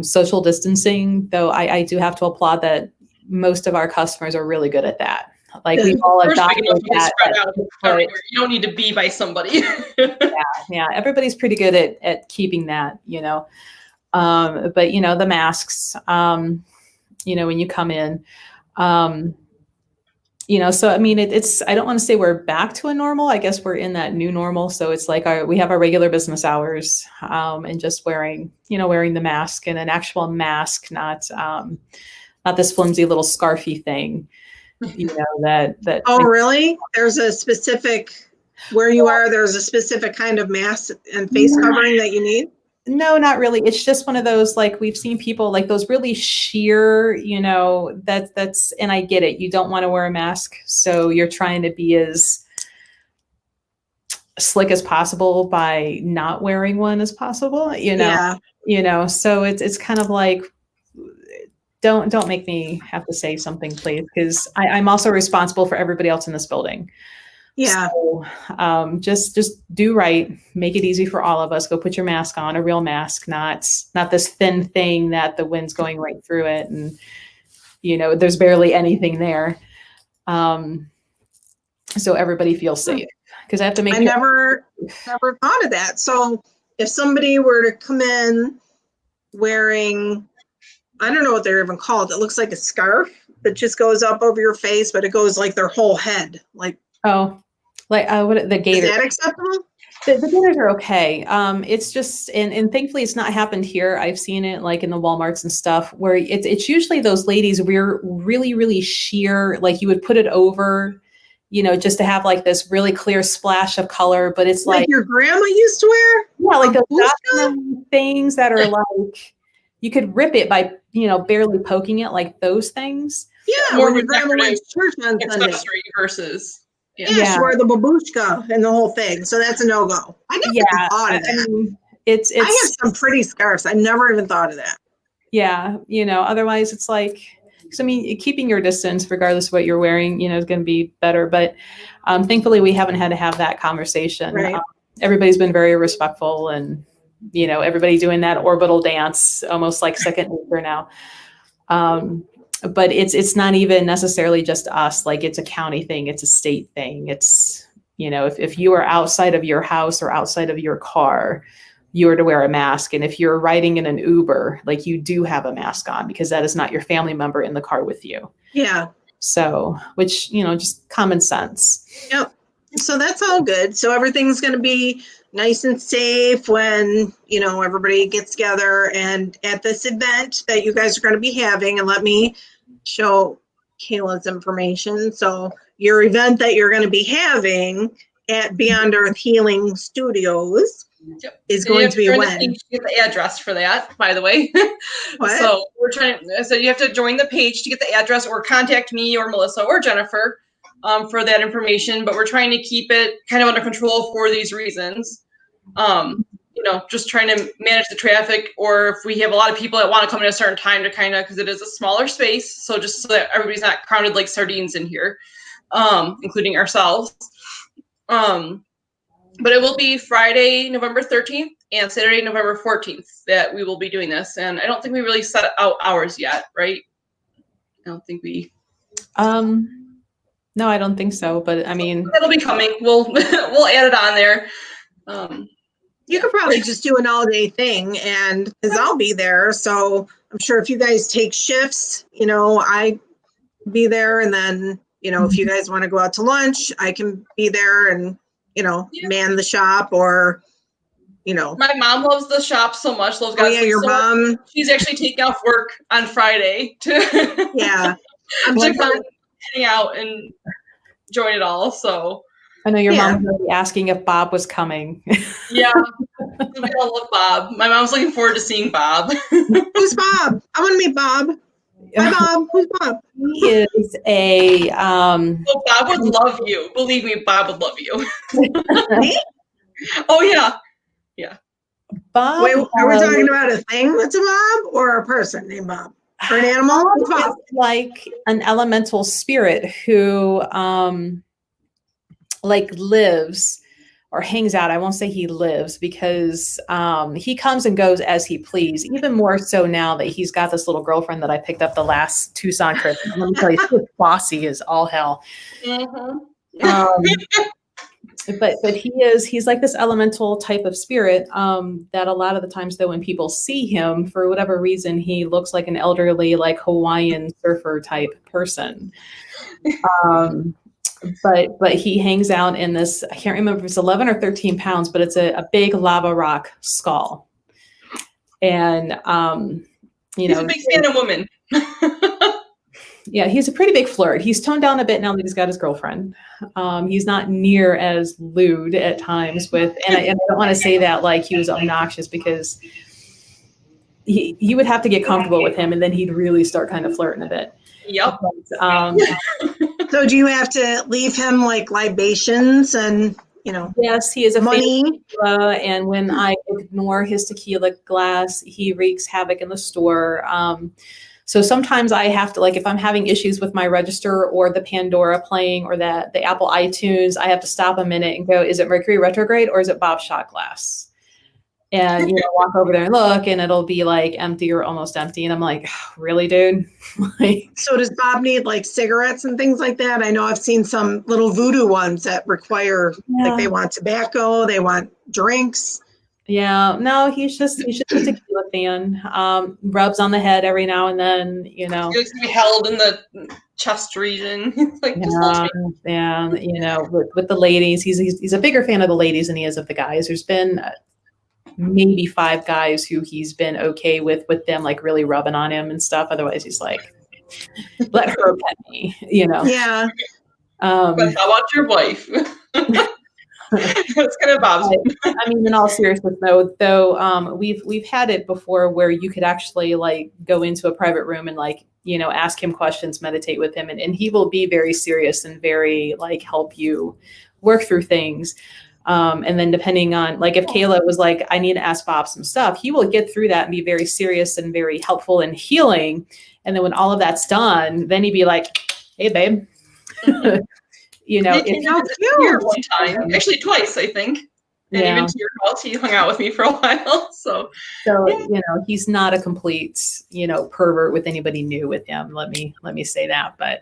Social distancing, though, I do have to applaud that most of our customers are really good at that. Like we've all adopted that. You don't need to be by somebody. Yeah. Everybody's pretty good at keeping that, but the masks, when you come in, so, I mean, it's, I don't want to say we're back to a normal, I guess we're in that new normal. So it's like we have our regular business hours, and just wearing the mask, and an actual mask, not this flimsy little scarfy thing, that. Oh, really? There's a specific, where you are, there's a specific kind of mask and face covering that you need? No, not really. It's just one of those, like we've seen people like those really sheer, that's, and I get it. You don't want to wear a mask. So you're trying to be as slick as possible by not wearing one as possible, so it's kind of like, don't make me have to say something, please. Because I'm also responsible for everybody else in this building. Yeah. So, just do right. Make it easy for all of us. Go put your mask on, a real mask, not this thin thing that the wind's going right through it, and there's barely anything there. So everybody feels safe. Because I have to make. I never thought of that. So if somebody were to come in wearing, I don't know what they're even called. It looks like a scarf that just goes up over your face, but it goes like their whole head, like. Oh. Like what the gators? Is that acceptable? The gators are okay. It's just, and thankfully it's not happened here. I've seen it like in the Walmarts and stuff where it's usually those ladies we're really, really sheer, like you would put it over, just to have like this really clear splash of color, but it's like your grandma used to wear? Yeah, like those things that are like, you could rip it by, barely poking it, like those things. Yeah, more when your grandma went to church on Sunday. Accessory versus. Yeah, she wore the babushka and the whole thing. So that's a no-go. I never thought of that. I mean, it's I have some pretty scarves. I never even thought of that. Yeah, otherwise it's like, so I mean, keeping your distance regardless of what you're wearing, is going to be better. But thankfully we haven't had to have that conversation. Right. Everybody's been very respectful, and everybody doing that orbital dance, almost like second nature now. But it's not even necessarily just us. Like, it's a county thing. It's a state thing. It's, if you are outside of your house or outside of your car, you are to wear a mask. And if you're riding in an Uber, like, you do have a mask on, because that is not your family member in the car with you. Yeah. So, which, just common sense. Yep. So that's all good. So everything's going to be nice and safe when, everybody gets together. And at this event that you guys are going to be having, and let me show Kayla's information. So your event that you're going to be having at Beyond Earth Healing Studios is going to be when? You get the address for that, by the way. What? So you have to join the page to get the address, or contact me or Melissa or Jennifer for that information. But we're trying to keep it kind of under control for these reasons. Just trying to manage the traffic, or if we have a lot of people that want to come at a certain time to because it is a smaller space. So just so that everybody's not crowded like sardines in here, including ourselves. But it will be Friday, November 13th and Saturday, November 14th that we will be doing this. And I don't think we really set out hours yet, right? I don't think we... No, I don't think so. But I mean... It'll be coming. We'll add it on there. You could probably just do an all-day thing, and because I'll be there. So I'm sure if you guys take shifts, I be there. And then, if you guys want to go out to lunch, I can be there and man the shop, or, My mom loves the shop so much. Loves your mom. She's actually taking off work on Friday to yeah. I'm just hang out and join it all. So I know your mom was already asking if Bob was coming. Yeah, we all love Bob. My mom's looking forward to seeing Bob. Who's Bob? I want to meet Bob. Hi, Bob. Who's Bob? He is a. Oh, Bob would love you. Believe me, Bob would love you. Me? Oh yeah, yeah. Bob. Wait, are we talking about a thing that's a Bob, or a person named Bob, or an animal? Bob is like an elemental spirit who, lives or hangs out. I won't say he lives, because he comes and goes as he please, even more so now that he's got this little girlfriend that I picked up the last Tucson trip. And let me tell you, she's bossy as all hell. But he's like this elemental type of spirit that a lot of the times, though, when people see him, for whatever reason, he looks like an elderly, like Hawaiian surfer type person. But he hangs out in this, I can't remember if it's 11 or 13 pounds, but it's a big lava rock skull. And, he's a big fan of women. Yeah, he's a pretty big flirt. He's toned down a bit now that he's got his girlfriend. He's not near as lewd at times and I don't want to say that like he was obnoxious, because you would have to get comfortable with him, and then he'd really start kind of flirting a bit. Yep. But, so do you have to leave him like libations and, yes, he is a money? And when I ignore his tequila glass, he wreaks havoc in the store. So sometimes I have to, like, if I'm having issues with my register or the Pandora playing or the Apple iTunes, I have to stop a minute and go, is it Mercury retrograde or is it Bob shot glass? And, walk over there and look, and it'll be like empty or almost empty. And I'm like, really, dude? So does Bob need like cigarettes and things like that? I know I've seen some little voodoo ones that require, like, they want tobacco, they want drinks. Yeah, no, he's just a tequila fan. Rubs on the head every now and then, He likes to be held in the chest region. Like, with the ladies, he's a bigger fan of the ladies than he is of the guys. There's been maybe 5 guys who he's been okay with them, like, really rubbing on him and stuff. Otherwise, he's like, let her pet me, Yeah. But how about your wife? That's kind of Bob's. I mean, in all seriousness, though, we've had it before where you could actually like go into a private room and like, ask him questions, meditate with him, and he will be very serious and very like help you work through things. And then depending on, like, if Kayla was like, I need to ask Bob some stuff, he will get through that and be very serious and very helpful and healing. And then when all of that's done, then he'd be like, hey, babe. It's here one time, actually twice, I think. And Yeah. even to your house, he hung out with me for a while. So He's not a complete, pervert with anybody new with him. Let me say that. But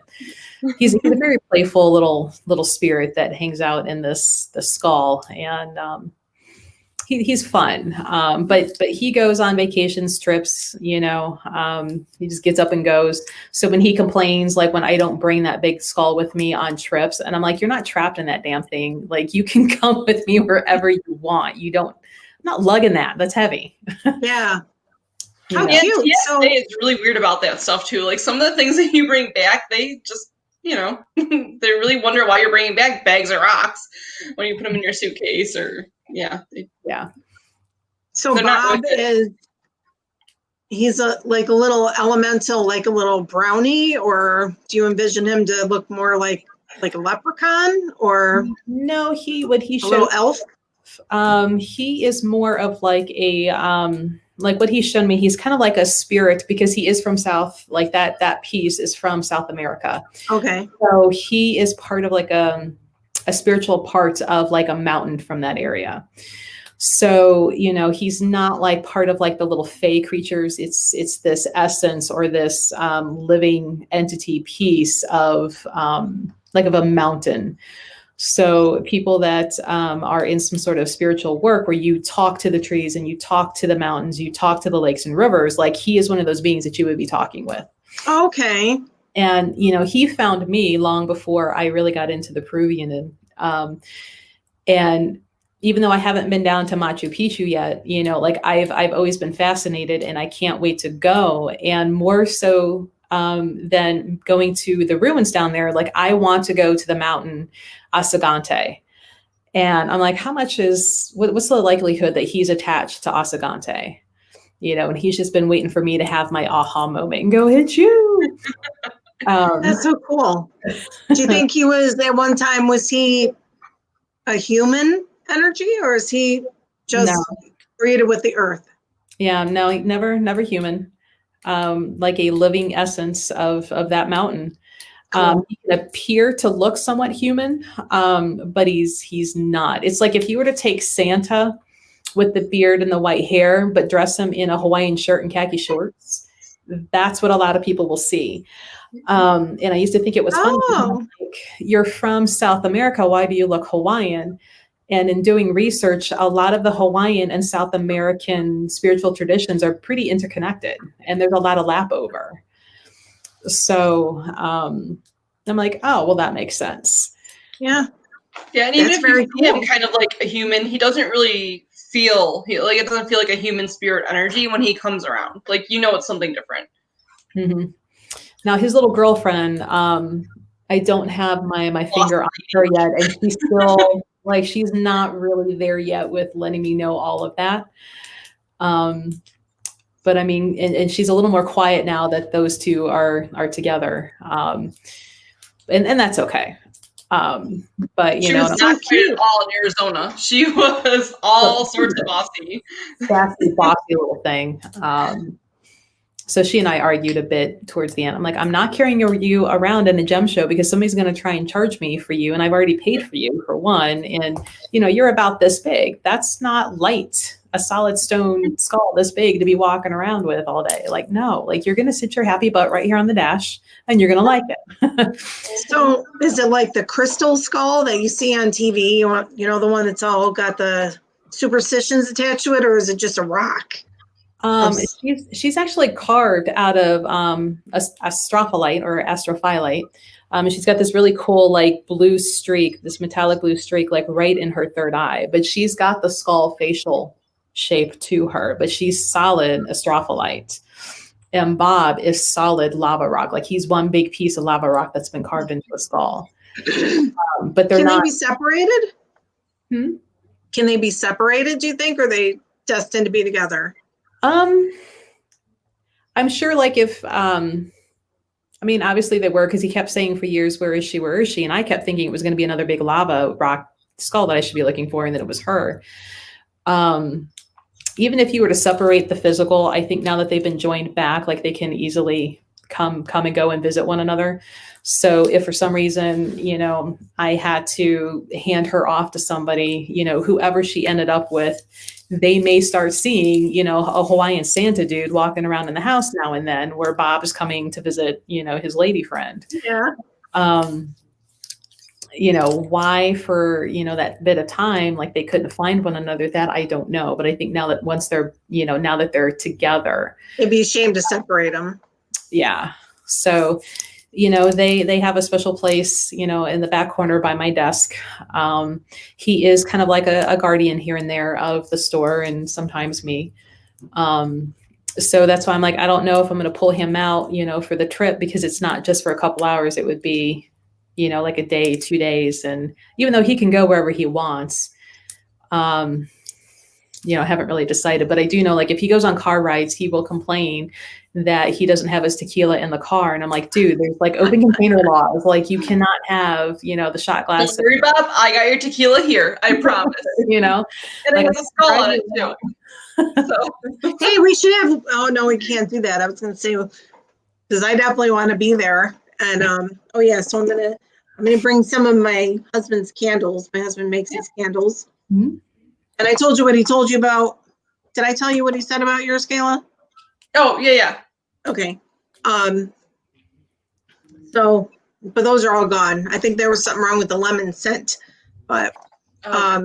he's a very playful little spirit that hangs out in the skull, and he's fun. But he goes on vacation trips. He just gets up and goes. So when he complains, like when I don't bring that big skull with me on trips, and I'm like, you're not trapped in that damn thing. Like you can come with me wherever you want. I'm not lugging that. That's heavy. Yeah. How yeah, cute. TSA is really weird about that stuff too. Like some of the things that you bring back, they just, they really wonder why you're bringing back bags of rocks when you put them in your suitcase or, yeah. So They're not Bob he's a little elemental, like a little brownie, or do you envision him to look more like a leprechaun, or no, what he a shows, little elf? He is more of like a like what he's shown me. He's kind of like a spirit because he is from South, like that piece is from South America. Okay. So he is part of like a spiritual part of like a mountain from that area. So, he's not like part of like the little fey creatures. It's this essence or this living entity piece of like of a mountain. So people that are in some sort of spiritual work where you talk to the trees and you talk to the mountains, you talk to the lakes and rivers, like he is one of those beings that you would be talking with. Okay. And, he found me long before I really got into the Peruvian. And even though I haven't been down to Machu Picchu yet, like I've always been fascinated and I can't wait to go. And more so than going to the ruins down there, like I want to go to the mountain Asagante. And I'm like, what's the likelihood that he's attached to Asagante? And he's just been waiting for me to have my aha moment and go hit you. That's so cool. Do you think was he a human energy, or is he just created with the earth? Yeah, no, never human. Like a living essence of that mountain. Cool. He can appear to look somewhat human, but he's not. It's like if you were to take Santa with the beard and the white hair, but dress him in a Hawaiian shirt and khaki shorts. That's what a lot of people will see. And I used to think it was funny. Like, you're from South America. Why do you look Hawaiian? And in doing research, a lot of the Hawaiian and South American spiritual traditions are pretty interconnected, and there's a lot of lap over. So I'm like, oh, well, that makes sense. Yeah. Yeah, and even if you see him kind of like a human, he doesn't really feel, it doesn't feel like a human spirit energy when he comes around. Like, it's something different. Mm-hmm. Now, his little girlfriend, I don't have my finger on her yet, and she's still... like she's not really there yet with letting me know all of that. But I mean, and she's a little more quiet now that those two are together. And that's okay. But she was not cute at all in Arizona. She was all sorts of bossy. Sassy, bossy little thing. So she and I argued a bit towards the end. I'm like, I'm not carrying you around in a gem show because somebody's going to try and charge me for you. And I've already paid for you for one. And, you're about this big. That's not light, a solid stone skull this big to be walking around with all day. Like, no, like you're going to sit your happy butt right here on the dash and you're going to like it. So is it like the crystal skull that you see on TV? The one that's all got the superstitions attached to it, or is it just a rock? She's actually carved out of astrophyllite or astrophyllite. She's got this really cool like blue streak, this metallic blue streak, like right in her third eye. But she's got the skull facial shape to her, but she's solid astrophyllite. And Bob is solid lava rock. Like he's one big piece of lava rock that's been carved into a skull. But they're not. Can they be separated? Can they be separated, do you think? Or are they destined to be together? I'm sure like if, obviously they were, because he kept saying for years, where is she? Where is she? And I kept thinking it was going to be another big lava rock skull that I should be looking for, and that it was her. Even if you were to separate the physical, I think now that they've been joined back, like they can easily come and go and visit one another. So if for some reason, you know, I had to hand her off to somebody, you know, whoever she ended up with, they may start seeing, you know, a Hawaiian Santa dude walking around in the house now and then, where Bob is coming to visit, you know, his lady friend. Yeah. You know, why for, you know, that bit of time, like they couldn't find one another, that I don't know. But I think now that once they're, you know, now that they're together, It'd be a shame to separate them. yeah. So, you know, they have a special place, you know, in the back corner by my desk. He is kind of like a guardian here and there of the store, and sometimes me. So that's why I'm like, I don't know if I'm going to pull him out, you know, for the trip, because it's not just for a couple hours. It would be, you know, like a day, 2 days. And even though he can go wherever he wants, you know, I haven't really decided, but I do know, like, if he goes on car rides, he will complain that he doesn't have his tequila in the car. And I'm like, dude, there's like open container laws. Like, you cannot have, you know, the shot glass. Don't worry, Bob, I got your tequila here. I promise. You know, And like, it has a skull on it too. So. Hey, we should have, oh no, we can't do that. I was gonna say, because I definitely want to be there. And oh yeah, so I'm gonna bring some of my husband's candles. My husband makes these candles. Mm-hmm. And I told you what he told you about. Did I tell you what he said about yours, Kayla? Oh, yeah. Okay. So, but those are all gone. I think there was something wrong with the lemon scent, but what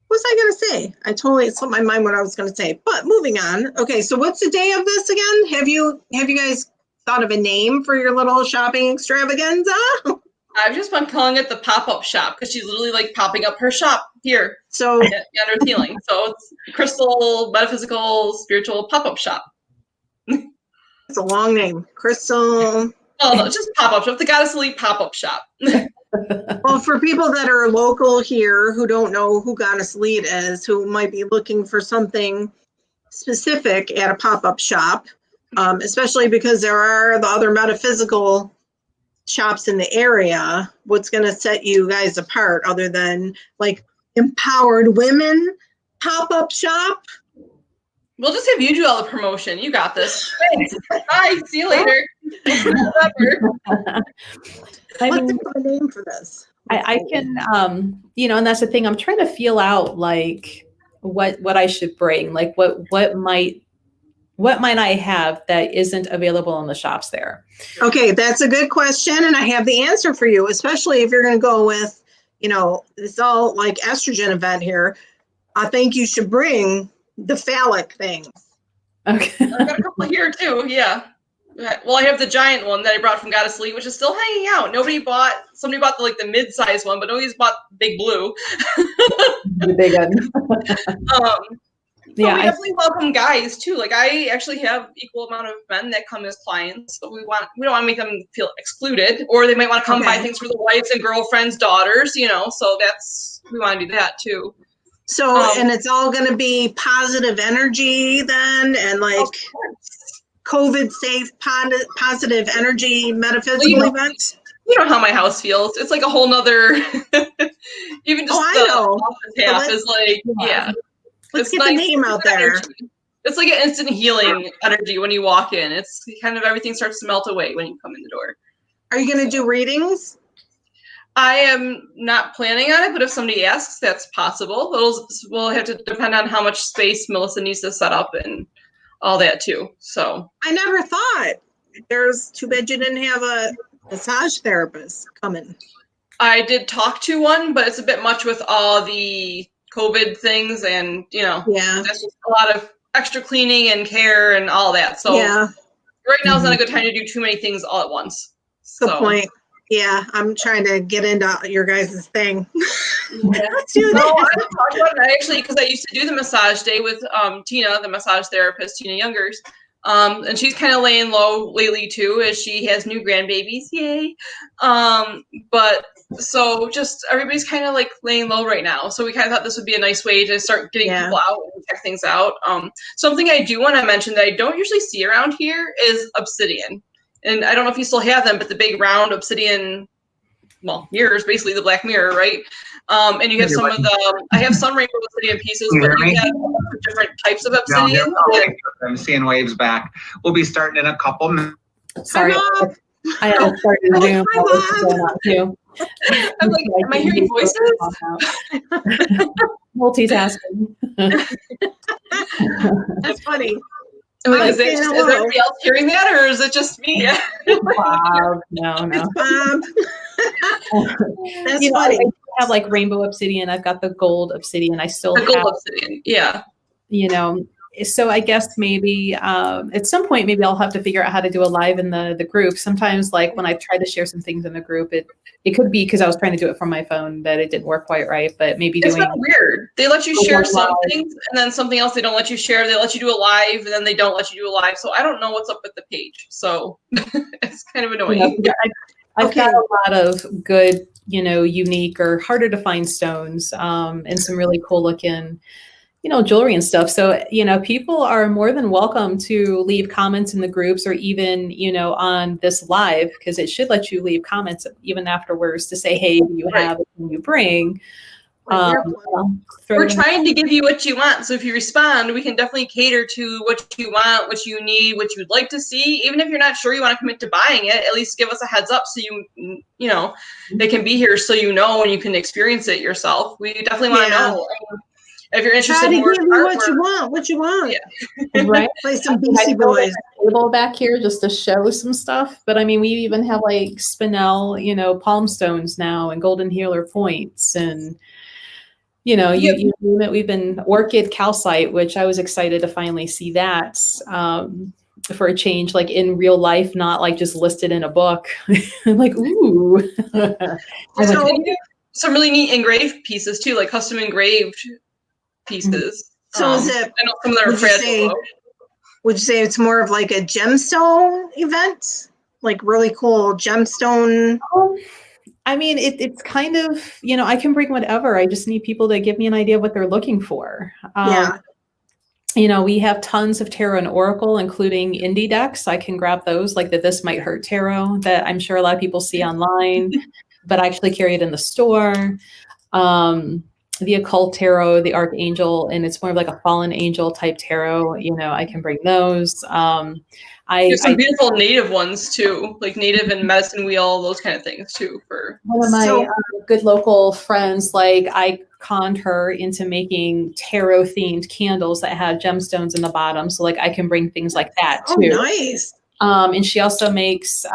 was I gonna say? I totally, it slipped my mind what I was gonna say, but moving on. Okay, so what's the day of this again? Have you guys thought of a name for your little shopping extravaganza? I've just been calling it the pop-up shop, because she's literally like popping up her shop here. So at Earth Healing. So it's crystal, metaphysical, spiritual pop-up shop. it's a long name. Crystal. Oh, no, it's just pop-up shop. The Goddess Elite pop-up shop. Well, for people that are local here who don't know who Goddess Elite is, who might be looking for something specific at a pop-up shop, especially because there are the other metaphysical shops in the area, what's going to set you guys apart other than like empowered women pop-up shop? We'll just have you do all the promotion. You got this. Thanks. Bye. See you later. What's the name for this? I can, you know, and that's the thing. I'm trying to feel out like what I should bring, like what might I have that isn't available in the shops there? Okay, that's a good question, and I have the answer for you, especially if you're going to go with, you know, it's all like estrogen event here. I think you should bring the phallic things. Okay. I got a couple here too. Yeah. Well, I have the giant one that I brought from Goddess Elite, which is still hanging out. Somebody bought the mid-size one, but nobody's bought Big Blue. The big one. Yeah, we definitely welcome guys too. Like, I actually have equal amount of men that come as clients, so we don't want to make them feel excluded, or they might want to come buy things for the wives and girlfriends, daughters, you know. So we want to do that too. So and it's all going to be positive energy then, and like COVID safe positive energy metaphysical events. You know how my house feels. It's like a whole nother. Even just I know. office half is like Let's get the name out there. Energy. It's like an instant healing energy when you walk in. It's kind of everything starts to melt away when you come in the door. Are you going to do readings? I am not planning on it, but if somebody asks, that's possible. We'll have to depend on how much space Melissa needs to set up and all that too. So I never thought. There's too bad you didn't have a massage therapist coming. I did talk to one, but it's a bit much with all the COVID things, and that's just a lot of extra cleaning and care and all that. So right now is not a good time to do too many things all at once. Good point. Yeah, I'm trying to get into your guys' thing. Let's do that. I talked about it actually, because I used to do the massage day with Tina, the massage therapist, Tina Youngers. And she's kind of laying low lately too, as she has new grandbabies. Yay. But so just everybody's kind of like laying low right now. So we kind of thought this would be a nice way to start getting people out and check things out. Something I do want to mention that I don't usually see around here is obsidian. And I don't know if you still have them, but the big round obsidian, mirrors, basically the black mirror, right? And you have some of the, I have some rainbow obsidian pieces, but you have different types of obsidian. I'm seeing waves back. We'll be starting in a couple minutes. Sorry, Hi, Mom. I had to start the Zoom. Hi, while this was Mom. going on, too. I'm like, am I hearing voices? Multitasking. That's funny. I'm like, I'm is saying hello. everybody else hearing that, or is it just me? Bob, no. It's Bob. That's You know, funny. I have like rainbow obsidian. I've got the gold obsidian. I still The gold have, obsidian, yeah. you know, so I guess maybe at some point, maybe I'll have to figure out how to do a live in the group. Sometimes like when I try to share some things in the group, it could be because I was trying to do it from my phone that it didn't work quite right, but maybe It's doing kind of weird. They let you a share live. some things, and then something else they don't let you share. They let you do a live, and then they don't let you do a live. So I don't know what's up with the page. So it's kind of annoying. You know, I've Okay. got a lot of good, you know, unique or harder to find stones and some really cool looking, you know, jewelry and stuff. So, you know, people are more than welcome to leave comments in the groups or even, you know, on this live, because it should let you leave comments even afterwards to say, hey, do you have it? Can you bring? We're trying to give you what you want. So if you respond, we can definitely cater to what you want, what you need, what you would like to see. Even if you're not sure you want to commit to buying it, at least give us a heads up so you know, they can be here so you know and you can experience it yourself. We definitely want to know. If you're interested in more give you what you want. What you want? Yeah. Right. Play some I BC built Boys. a table back here just to show some stuff. But I mean, we even have like spinel, you know, palm stones now and golden healer points and, you know, you name it. We've been orchid calcite, which I was excited to finally see that for a change, like in real life, not like just listed in a book. I'm like, ooh. Some really neat engraved pieces too, like custom engraved pieces. So is it? I know some of them are fragile. Would you say it's more of like a gemstone event? Like really cool gemstone? I mean, it's kind of, you know, I can bring whatever. I just need people to give me an idea of what they're looking for. You know, we have tons of tarot and oracle, including indie decks. I can grab those, like the This Might Hurt tarot that I'm sure a lot of people see online, but I actually carry it in the store. The occult tarot, the archangel, and it's more of like a fallen angel type tarot. You know, I can bring those. There's some beautiful native ones too, like native and medicine wheel, those kind of things too. For one of my good local friends, like I conned her into making tarot themed candles that have gemstones in the bottom. So like I can bring things like that too. Oh, nice. And she also makes,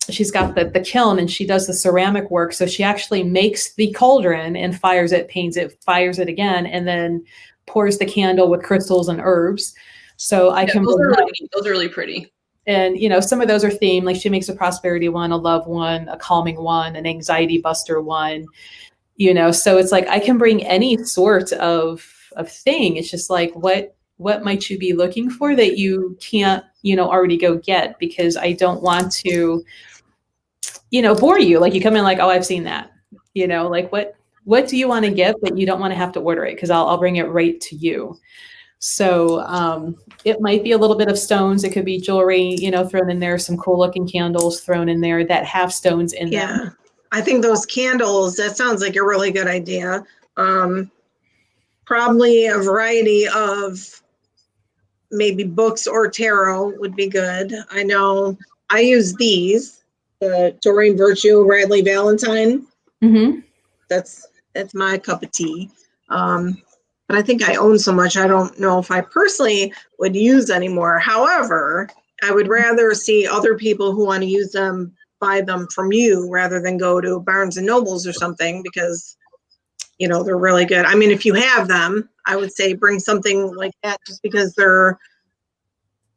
she's got the kiln and she does the ceramic work. So she actually makes the cauldron and fires it, paints it, fires it again, and then pours the candle with crystals and herbs. So I can. Those are really pretty. And, you know, some of those are themed, like she makes a prosperity one, a love one, a calming one, an anxiety buster one, you know, so it's like, I can bring any sort of thing. It's just like, what might you be looking for that you can't, you know, already go get, because I don't want to, you know, bore you. Like you come in like, oh, I've seen that, you know, like what do you want to get, but you don't want to have to order it, because I'll bring it right to you. So it might be a little bit of stones. It could be jewelry, you know, thrown in there, some cool looking candles thrown in there that have stones in them. Yeah, I think those candles, that sounds like a really good idea. Probably a variety of maybe books or tarot would be good. I know I use these, the Doreen Virtue, Radley Valentine. Mm-hmm. That's my cup of tea. But I think I own so much, I don't know if I personally would use anymore. However, I would rather see other people who want to use them buy them from you rather than go to Barnes and Nobles or something, because, you know, they're really good. I mean, if you have them, I would say bring something like that just because they're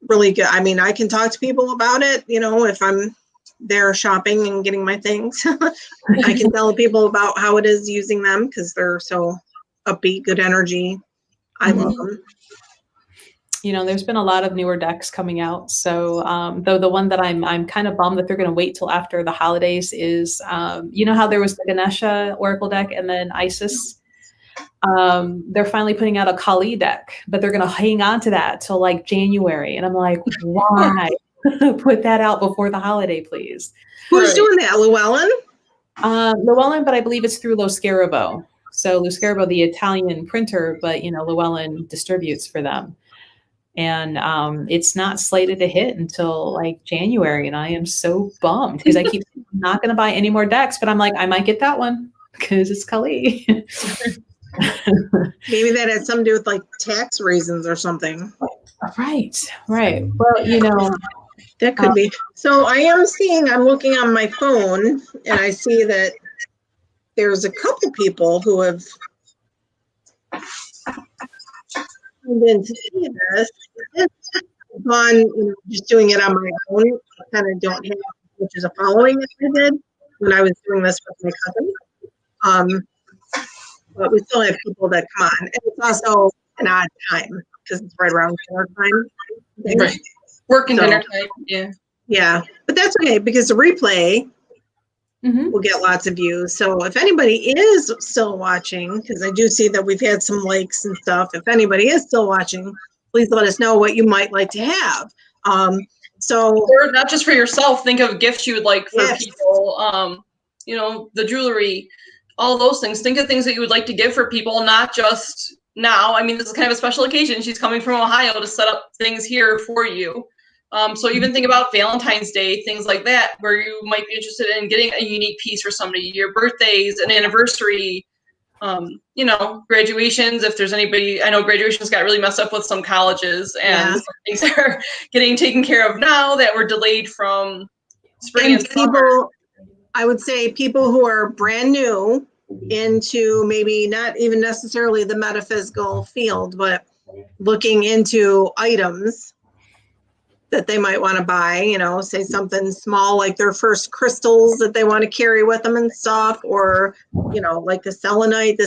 really good. I mean, I can talk to people about it, you know, if I'm there shopping and getting my things. I can tell people about how it is using them because they're so upbeat, good energy. I love them. You know, there's been a lot of newer decks coming out. So though the one that I'm kind of bummed that they're going to wait till after the holidays is, you know how there was the Ganesha Oracle deck and then Isis? They're finally putting out a Kali deck, but they're going to hang on to that till like January. And I'm like, why? Put that out before the holiday, please. Who's doing that? Llewellyn? Llewellyn, but I believe it's through Lo Scarabo. So Lo Scarabo, the Italian printer, but, you know, Llewellyn distributes for them. and it's not slated to hit until like January, and I am so bummed because I keep not going to buy any more decks, but I'm like, I might get that one because it's Kali. Maybe that had something to do with like tax reasons or something. Right. Well, you know, That could be. So I'm looking on my phone and I see that there's a couple people who have been to see this. Just doing it on my own. I kind of don't have much as a following as I did when I was doing this with my cousin. But we still have people that come on. And it's also an odd time because it's right around dinner time. Right. Work and dinner time. Yeah. Yeah. But that's okay because the replay will get lots of views. So if anybody is still watching, because I do see that we've had some likes and stuff. If anybody is still watching, please let us know what you might like to have. Or not just for yourself, think of gifts you would like for people. You know, the jewelry, all those things. Think of things that you would like to give for people, not just now. I mean, this is kind of a special occasion. She's coming from Ohio to set up things here for you. So even think about Valentine's Day, things like that, where you might be interested in getting a unique piece for somebody, your birthdays, an anniversary, you know, graduations. If there's anybody, I know graduations got really messed up with some colleges and some things are getting taken care of now that were delayed from spring and summer. I would say people who are brand new into maybe not even necessarily the metaphysical field, but looking into items that they might want to buy, you know, say something small, like their first crystals that they want to carry with them and stuff, or, you know, like the selenite.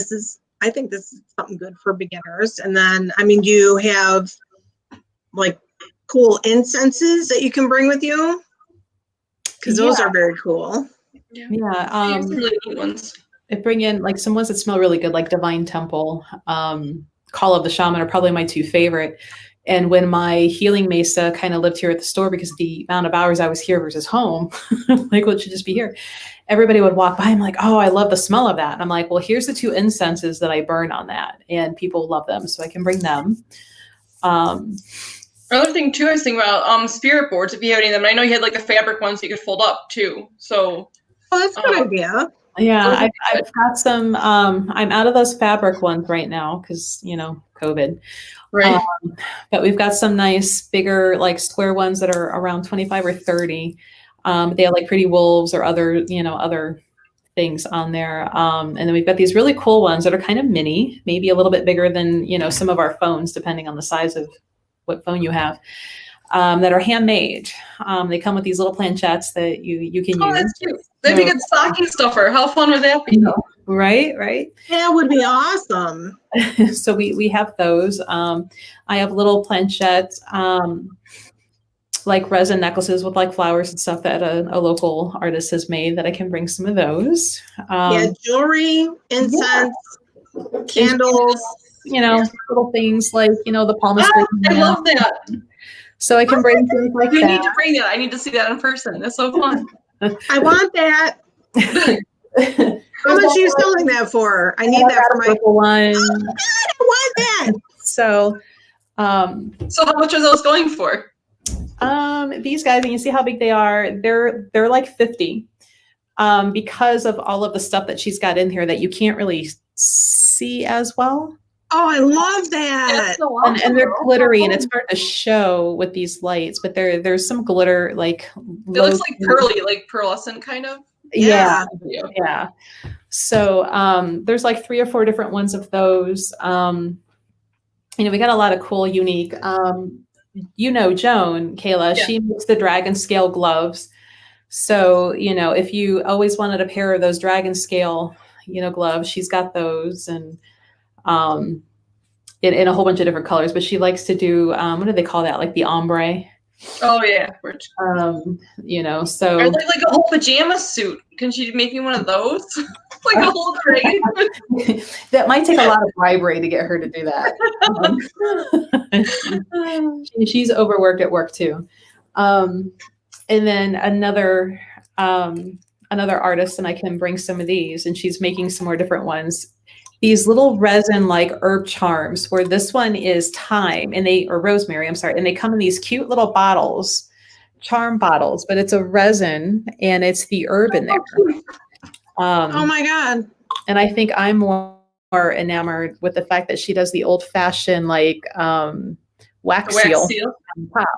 I think this is something good for beginners. And then, I mean, do you have like cool incenses that you can bring with you? Because those are very cool. Yeah. Really neat ones. I bring in like some ones that smell really good, like Divine Temple, Call of the Shaman are probably my two favorite. And when my healing mesa kind of lived here at the store, because of the amount of hours I was here versus home, like, well, it should just be here. Everybody would walk by. I'm like, oh, I love the smell of that. And I'm like, well, here's the two incenses that I burn on that. And people love them. So I can bring them. Another thing too, I was thinking about spirit boards, if you have any of them. I know you had like the fabric ones you could fold up too. So that's a good idea. Yeah, I've got some, I'm out of those fabric ones right now because, you know, COVID. Right. But we've got some nice bigger, like square ones that are around 25 or 30. They have like pretty wolves or other, you know, other things on there. And then we've got these really cool ones that are kind of mini, maybe a little bit bigger than, you know, some of our phones, depending on the size of what phone you have, that are handmade. They come with these little planchettes that you can use. Oh, that's cute. That'd be a good stocking stuffer. How fun would that be? Right. That would be awesome. So we have those. I have little planchettes, like resin necklaces with like flowers and stuff that a local artist has made that I can bring some of those. Jewelry, incense, candles. You know, little things like, you know, the palmistry. I love that. So I can bring things like that. You need to bring that. I need to see that in person. That's so fun. I want that. How much are you selling that for? I need that for my one. Oh my God, I want that. So how much are those going for? These guys, and you see how big they are. They're like 50. Because of all of the stuff that she's got in here that you can't really see as well. Oh, I love that. So awesome. And they're glittery, and it's hard to show with these lights, but there's some glitter, like it looks like pearly, like pearlescent kind of. Yeah. So there's like 3 or 4 different ones of those. You know, we got a lot of cool, unique. You know, Joan, Kayla, she makes the dragon scale gloves. So, you know, if you always wanted a pair of those dragon scale, you know, gloves, she's got those, and in a whole bunch of different colors, but she likes to do, what do they call that? Like the ombre. Oh yeah. You know, so. Or like a whole pajama suit. Can she make me one of those? Like a whole dragon? That might take a lot of bribery to get her to do that. She's overworked at work too. And then another artist, and I can bring some of these, and she's making some more different ones. these little resin like herb charms, where this one is thyme or rosemary, I'm sorry, and they come in these cute little bottles, charm bottles, but it's a resin and it's the herb in there. Oh my God. And I think I'm more enamored with the fact that she does the old fashioned like wax seal on top.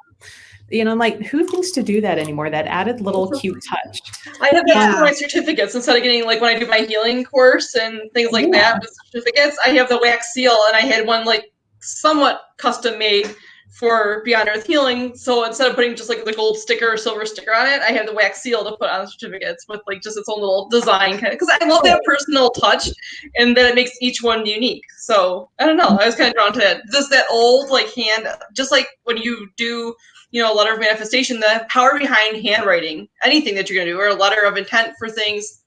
I'm like, who thinks to do that anymore? That added little cute touch. I have that for my certificates. Instead of getting like when I do my healing course and things like that with certificates, I have the wax seal, and I had one like somewhat custom made for Beyond Earth Healing. So instead of putting just like the gold sticker or silver sticker on it, I have the wax seal to put on the certificates with like just its own little design kind of, because I love that personal touch and that it makes each one unique. So I don't know, I was kind of drawn to it. Just that old like hand, just like when you do, a letter of manifestation, the power behind handwriting, anything that you're going to do, or a letter of intent for things,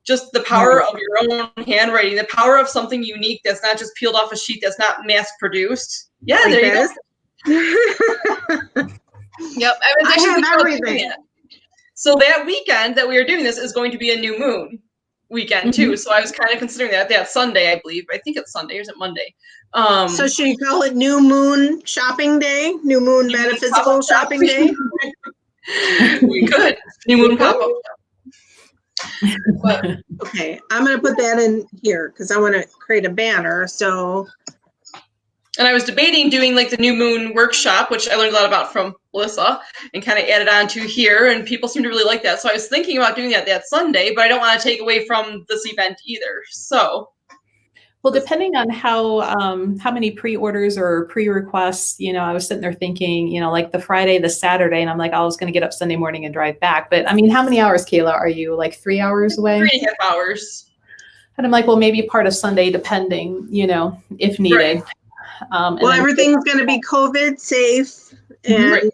just the power of your own handwriting, the power of something unique that's not just peeled off a sheet, that's not mass produced. Yeah, like there you go. Yep. I have everything. So that weekend that we are doing this is going to be a new moon weekend too. So I was kind of considering that Sunday, I believe. I think it's Sunday, or is it Monday? So should you call it New Moon Shopping Day? New Moon Metaphysical Shopping Day? We could. New Moon pop-up. But, okay, I'm going to put that in here because I want to create a banner. And I was debating doing like the New Moon workshop, which I learned a lot about from Melissa, and kind of added on to here, and people seem to really like that. So I was thinking about doing that Sunday, but I don't want to take away from this event either. So, well, depending on how many pre-orders or pre-requests, I was sitting there thinking, like the Friday, the Saturday, and I'm like, I was going to get up Sunday morning and drive back. But I mean, how many hours, Kayla, are you? Like 3 hours away? 3.5 hours. And I'm like, well, maybe part of Sunday, depending, if needed. Right. Well, everything's going to be COVID safe, and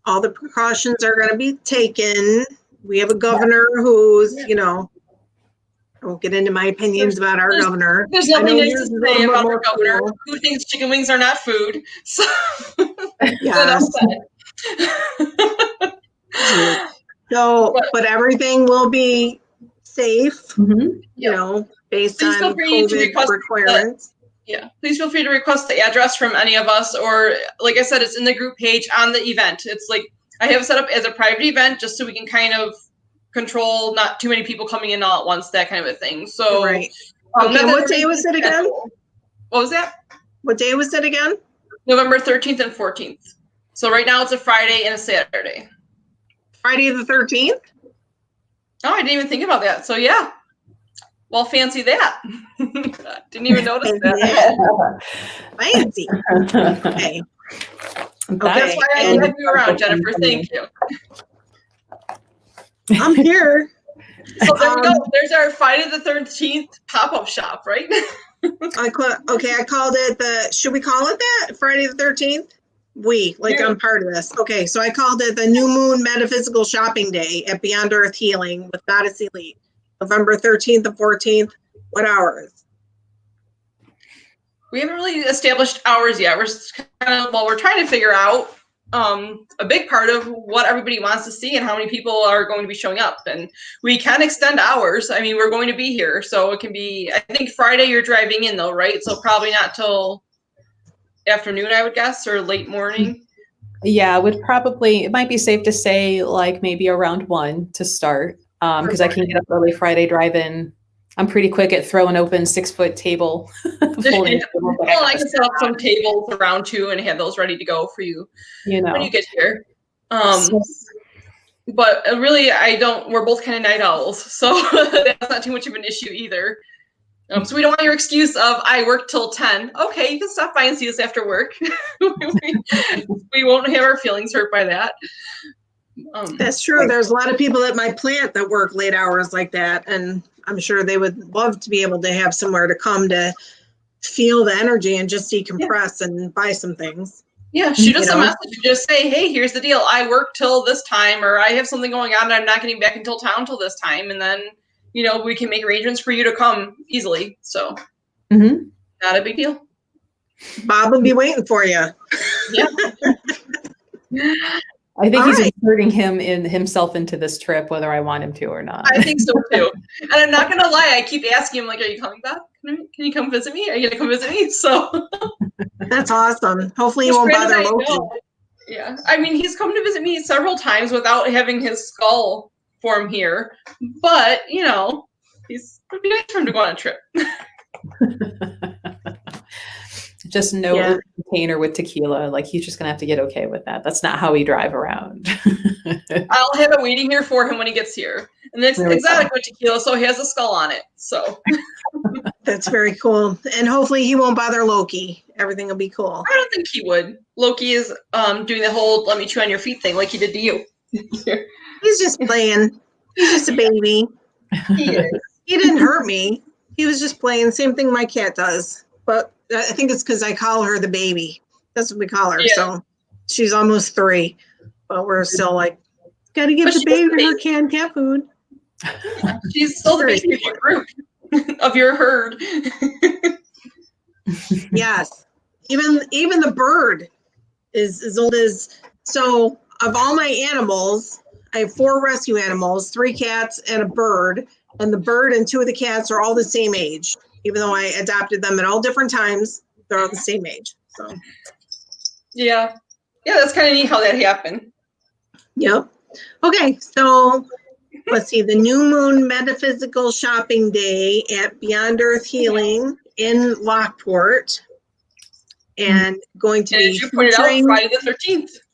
all the precautions are going to be taken. We have a governor who's, I won't get into my opinions about our governor. There's nothing nice to say about our governor, who thinks chicken wings are not food. So, but everything will be safe, based on COVID requirements. Please feel free to request the address from any of us, or like I said, it's in the group page on the event. It's like I have it set up as a private event just so we can kind of control not too many people coming in all at once, that kind of a thing. So, right. Okay, what day was it again? What was that? What day was it again? November 13th and 14th. So right now it's a Friday and a Saturday. Friday the 13th? Oh, I didn't even think about that. So yeah. Well, fancy that. Didn't even notice that. Fancy. Okay. That's why I had you around, Jennifer. Thank you. I'm here. So there we go. There's our Friday the 13th pop-up shop, right? I called it should we call it that? Friday the 13th? I'm part of this. Okay, so I called it the New Moon Metaphysical Shopping Day at Beyond Earth Healing with Goddess Elite. November 13th and 14th. What hours? We haven't really established hours yet. We're trying to figure out a big part of what everybody wants to see and how many people are going to be showing up. And we can extend hours. I mean, we're going to be here. So it can be, I think Friday you're driving in though, right? So probably not till afternoon, I would guess, or late morning. Yeah, it might be safe to say like maybe around 1 to start. Because I can get up early Friday, drive in. I'm pretty quick at throwing open 6-foot table. Well, I can set up some tables around too and have those ready to go for you, when you get here. But really, we're both kind of night owls, so that's not too much of an issue either. So we don't want your excuse of, I work till 10. Okay, you can stop by and see us after work. we won't have our feelings hurt by that. That's true. There's a lot of people at my plant that work late hours like that, and I'm sure they would love to be able to have somewhere to come to feel the energy and just decompress and buy some things. Yeah, shoot us a message. Just say, hey, here's the deal. I work till this time, or I have something going on and I'm not getting back until town till this time. And then, we can make arrangements for you to come easily. So not a big deal. Bob will be waiting for you. Yeah. I think All he's right. inserting himself into this trip, whether I want him to or not. I think so too. And I'm not gonna lie, I keep asking him like, "Are you coming back? Can you come visit me? Are you gonna come visit me?" So That's awesome. Hopefully you Which won't granted, bother I Loki. know. Yeah, I mean, he's come to visit me several times without having his skull form here, but you know, it'd be nice for him to go on a trip. Just no Yeah. open container with tequila. Like he's just gonna have to get okay with that. That's not how we drive around. I'll have it waiting here for him when he gets here, and it's There we exotic with tequila, so he has a skull on it. So That's very cool. And hopefully he won't bother Loki. Everything will be cool. I don't think he would. Loki is doing the whole "let me chew on your feet" thing, like he did to you. He's just playing. He's just a baby. He is. He didn't hurt me. He was just playing. Same thing my cat does. But I think it's because I call her the baby. That's what we call her. Yeah. So she's almost 3. But we're still like, gotta give But the she's baby the her canned cat food. She's still the Very baby of your group, of your herd. Yes. Even the bird is as old as, so of all my animals, I have 4 rescue animals, 3 cats and a bird. And the bird and 2 of the cats are all the same age. Even though I adopted them at all different times, they're all the same age. So Yeah, that's kind of neat how that happened. yep. Okay, so let's see, the New Moon Metaphysical Shopping Day at Beyond Earth Healing in Lockport. And going to And be as you pointed out, featuring Friday the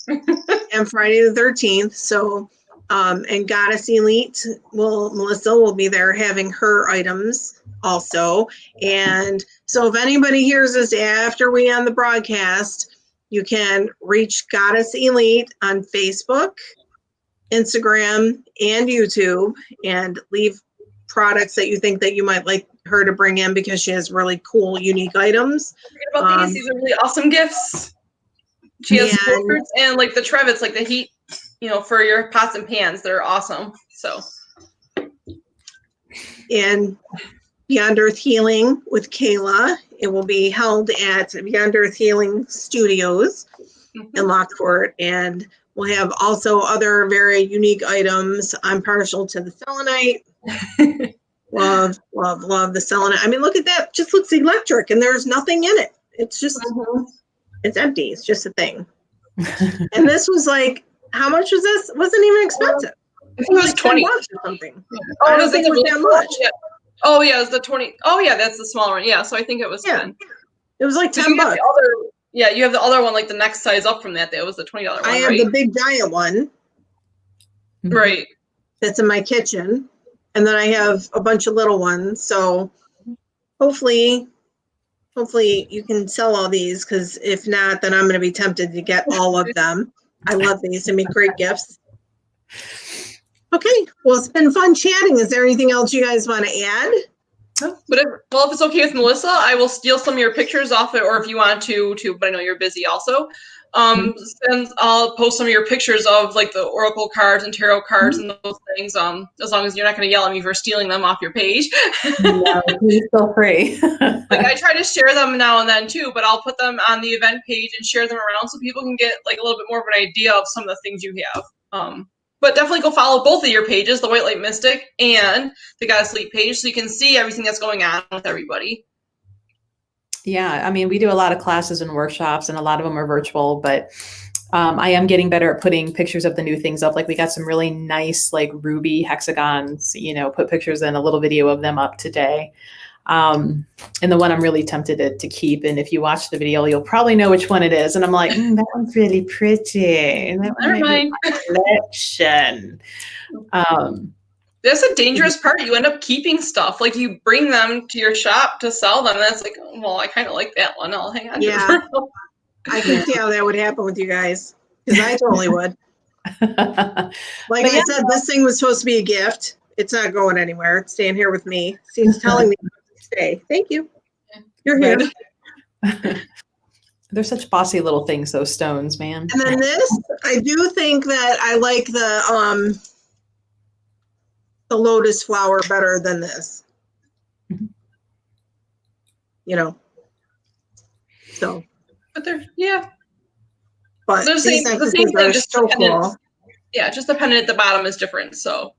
13th. and Friday the 13th. So, and Goddess Elite Melissa will be there having her items also. And so if anybody hears us after we end the broadcast, you can reach Goddess Elite on Facebook, Instagram, and YouTube and leave products that you think that you might like her to bring in because she has really cool, unique items. Forget about these are really awesome gifts. She has And- portraits and like the trevets, like the heat, for your pots and pans. They're awesome. So And Beyond Earth Healing with Kayla. It will be held at Beyond Earth Healing Studios in Lockport. And we'll have also other very unique items. I'm partial to the selenite. Love the selenite. I mean, look at that. Just looks electric and there's nothing in it. It's just, it's empty. It's just a thing. And this was like, how much was this? It wasn't even expensive. I think it was like 20 $10 or something. Oh, I don't think it was that much. Yeah. Oh yeah, it's the 20. Oh yeah, that's the smaller one. Yeah, so I think it was 10. It was like $10. You have the other one, like the next size up from that. That was the $20 one, I have right? the big giant one Right. that's in my kitchen. And then I have a bunch of little ones. So hopefully you can sell all these, because if not, then I'm going to be tempted to get all of them. I love these. They make great gifts. Okay, well, it's been fun chatting. Is there anything else you guys want to add? Whatever. Well, if it's okay with Melissa, I will steal some of your pictures off it, or if you want to, but I know you're busy also. I'll post some of your pictures of like the oracle cards and tarot cards and those things. As long as you're not going to yell at me for stealing them off your page. No, please feel free. Like I try to share them now and then too, but I'll put them on the event page and share them around so people can get like a little bit more of an idea of some of the things you have. But definitely go follow both of your pages, the White Light Mystic and the Goddess Elite page, so you can see everything that's going on with everybody. Yeah, I mean, we do a lot of classes and workshops, and a lot of them are virtual, but I am getting better at putting pictures of the new things up. Like we got some really nice, like ruby hexagons, put pictures and a little video of them up today. And the one I'm really tempted to keep. And if you watch the video, you'll probably know which one it is. And I'm like, that one's really pretty. And that one Never mind. collection. That's a dangerous part. You end up keeping stuff. Like you bring them to your shop to sell them. And that's like, well, I kind of like that one. I'll hang on to it. I can see how that would happen with you guys, because I totally would. Like I said, this thing was supposed to be a gift. It's not going anywhere. It's staying here with me. Seems telling me to stay. Thank you. You're here. They're such bossy little things, those stones, man. And then this, I do think that I like the lotus flower better than this. So. But they're, yeah. But They're these the necklaces same thing, are just so dependent. cool. Yeah, just the pendant at the bottom is different. So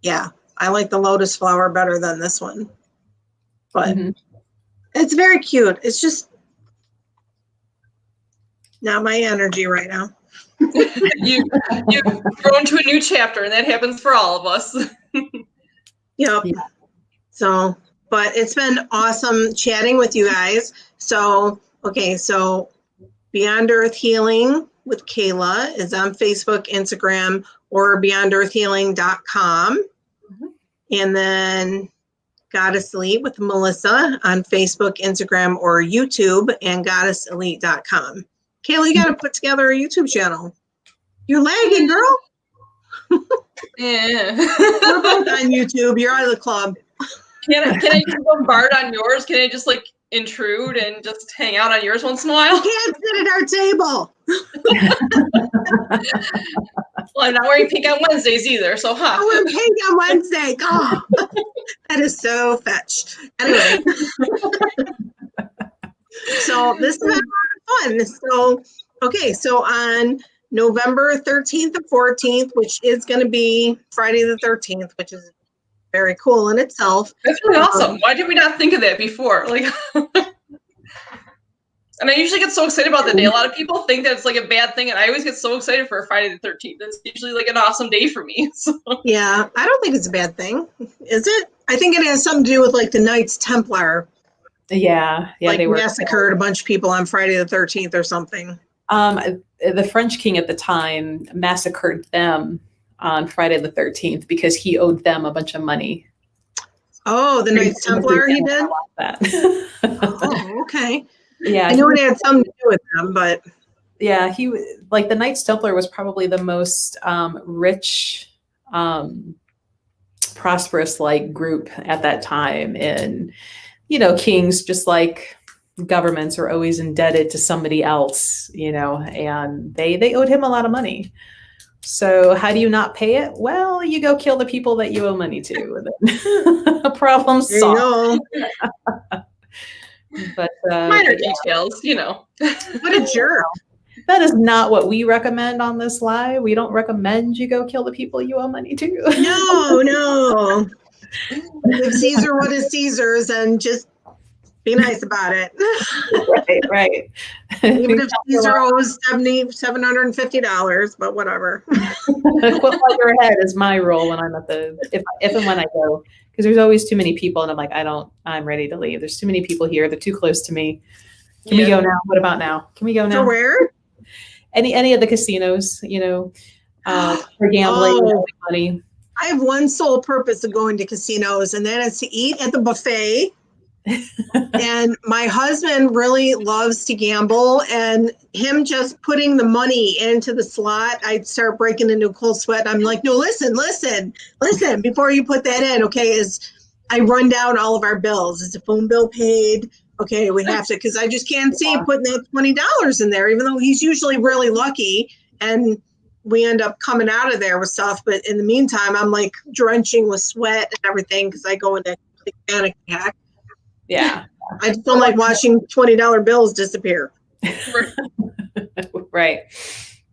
Yeah, I like the lotus flower better than this one. But Mhm. it's very cute. It's just not my energy right now. you've grown to a new chapter, and that happens for all of us. Yep. Yeah. So, but it's been awesome chatting with you guys. So, okay, so Beyond Earth Healing with Kayla is on Facebook, Instagram, or beyondearthhealing.com. And then Goddess Elite with Melissa on Facebook, Instagram, or YouTube, and goddesselite.com. Kayla, you got to put together a YouTube channel. You're lagging, girl. Yeah. We're both on YouTube. You're out of the club. Can I just bombard on yours? Can I just like intrude and just hang out on yours once in a while? You can't sit at our table. Well, I'm not wearing pink on Wednesdays either, so I wear pink on Wednesday. Oh, that is so fetch. Anyway, so this is a lot of fun. So, okay, so on November 13th and 14th, which is going to be Friday the 13th, which is very cool in itself. That's really awesome. Why did we not think of that before? Like, and I usually get so excited about that day. A lot of people think that it's like a bad thing, and I always get so excited for Friday the 13th. It's usually like an awesome day for me. So. Yeah, I don't think it's a bad thing. Is it? I think it has something to do with like the Knights Templar. Yeah, like they were massacred a bunch of people on Friday the 13th or something. The French king at the time massacred them on Friday the 13th because he owed them a bunch of money. Oh, the Knights Templar he did? That. Oh, okay. Yeah. I knew it had something to do with them, but. Yeah, he like the Knights Templar was probably the most rich, prosperous like group at that time. And, you know, kings, just like governments, are always indebted to somebody else, you know, and they owed him a lot of money. So how do you not pay it? Well, you go kill the people that you owe money to. Problem solved. But minor details, you know. What a jerk. That is not what we recommend on this live. We don't recommend you go kill the people you owe money to. No. Give Caesar what is Caesar's and just be nice about it. Right. Even if Caesar owes $750, but whatever. Quit while your head is my rule when I'm at if and when I go, because there's always too many people, and I'm like, I'm ready to leave. There's too many people here. They're too close to me. Can we go now? What about now? Can we go now? For where? Any of the casinos, you know, for gambling, money. I have one sole purpose of going to casinos, and that is to eat at the buffet. And my husband really loves to gamble, and him just putting the money into the slot, I'd start breaking into a cold sweat. I'm like, no, listen, before you put that in, okay, I run down all of our bills. Is the phone bill paid? Okay, we have to, because I just can't see putting that $20 in there, even though he's usually really lucky, and we end up coming out of there with stuff. But in the meantime, I'm like drenching with sweat and everything because I go into a panic attack. Yeah. I just don't like watching $20 bills disappear. Right.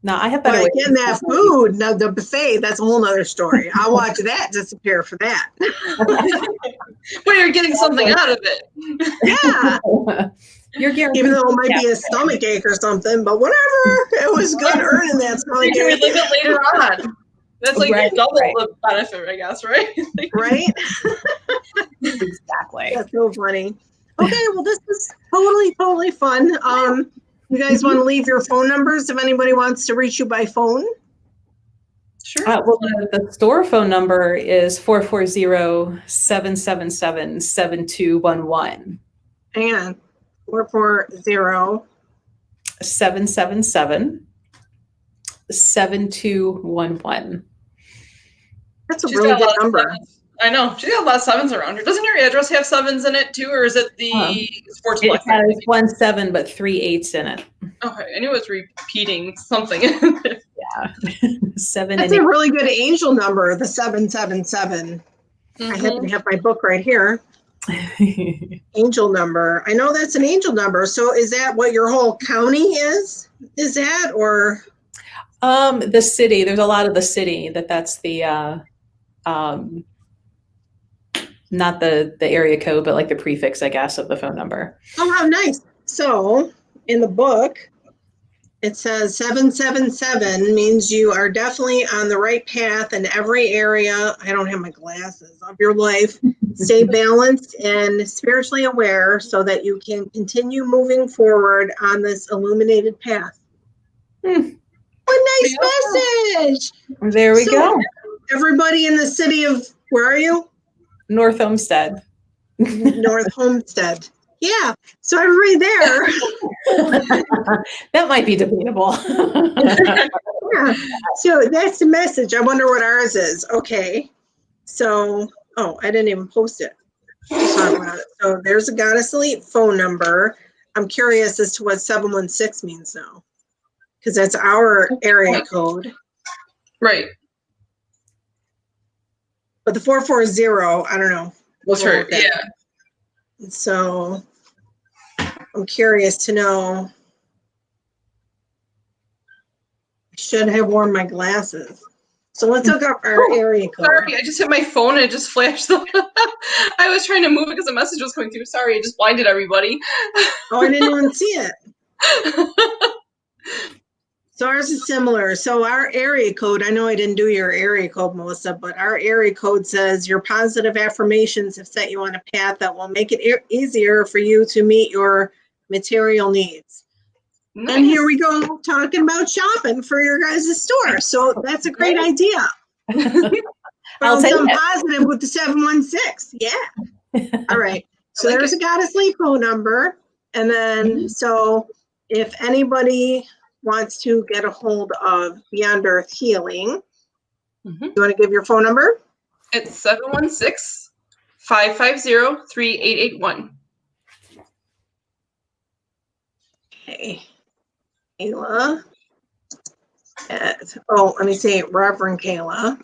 No, I have But better ways. getting that food, now the buffet, that's a whole nother story. I'll watch that disappear for that. But you're getting something out of it. Yeah. You're guaranteed. Even though it might be a stomach ache or something, but whatever. It was good earning that stomach You can ache. relive it later on. That's like double the benefit, I guess, right? Right? Exactly. That's so funny. Okay, well, this was totally fun. You guys want to leave your phone numbers if anybody wants to reach you by phone? Sure. Well, the store phone number is 440-777-7211. Hang on. 440. 777-7211. That's a She's really got a good lot of number. sevens. I know. She's got a lot of sevens around her. Doesn't your address have sevens in it too, or is it the sports It flex? has 17 but 3 8s in it. Okay, I knew it was repeating something. Yeah. 7 That's and a 8. really good angel number, the 777. I happen to have my book right here. Angel number. I know that's an angel number. So is that what your whole county is? Is that or? The city, there's a lot of the city that's the, not the area code, but like the prefix, I guess, of the phone number. Oh, how nice. So in the book, it says 777 means you are definitely on the right path in every area. I don't have my glasses of your life. Stay balanced and spiritually aware so that you can continue moving forward on this illuminated path. What a nice message. There we go. Everybody in the city of, where are you? North Homestead. North Homestead. Yeah. So everybody there. That might be debatable. Yeah. So that's the message. I wonder what ours is. Okay. So, oh, I didn't even post it. Let's talk about it. So there's a Goddess Elite phone number. I'm curious as to what 716 means now, because that's our area code. Right. But the 440, I don't know. Was her, yeah. So I'm curious to know. I should have worn my glasses. So let's look up our area code. Sorry, I just hit my phone and it just flashed. I was trying to move it because the message was coming through. Sorry, I just blinded everybody. Oh, I didn't even see it. So ours is similar. So our area code, I know I didn't do your area code, Melissa, but our area code says your positive affirmations have set you on a path that will make it easier for you to meet your material needs. Nice. And here we go talking about shopping for your guys' store. So that's a great idea. I'll take some positive with the 716. Yeah. All right. So there's a Goddess Elite phone number. And then, so if anybody wants to get a hold of Beyond Earth Healing, you want to give your phone number? It's 716-550-3881. Okay. Kayla. Let me say Reverend Kayla.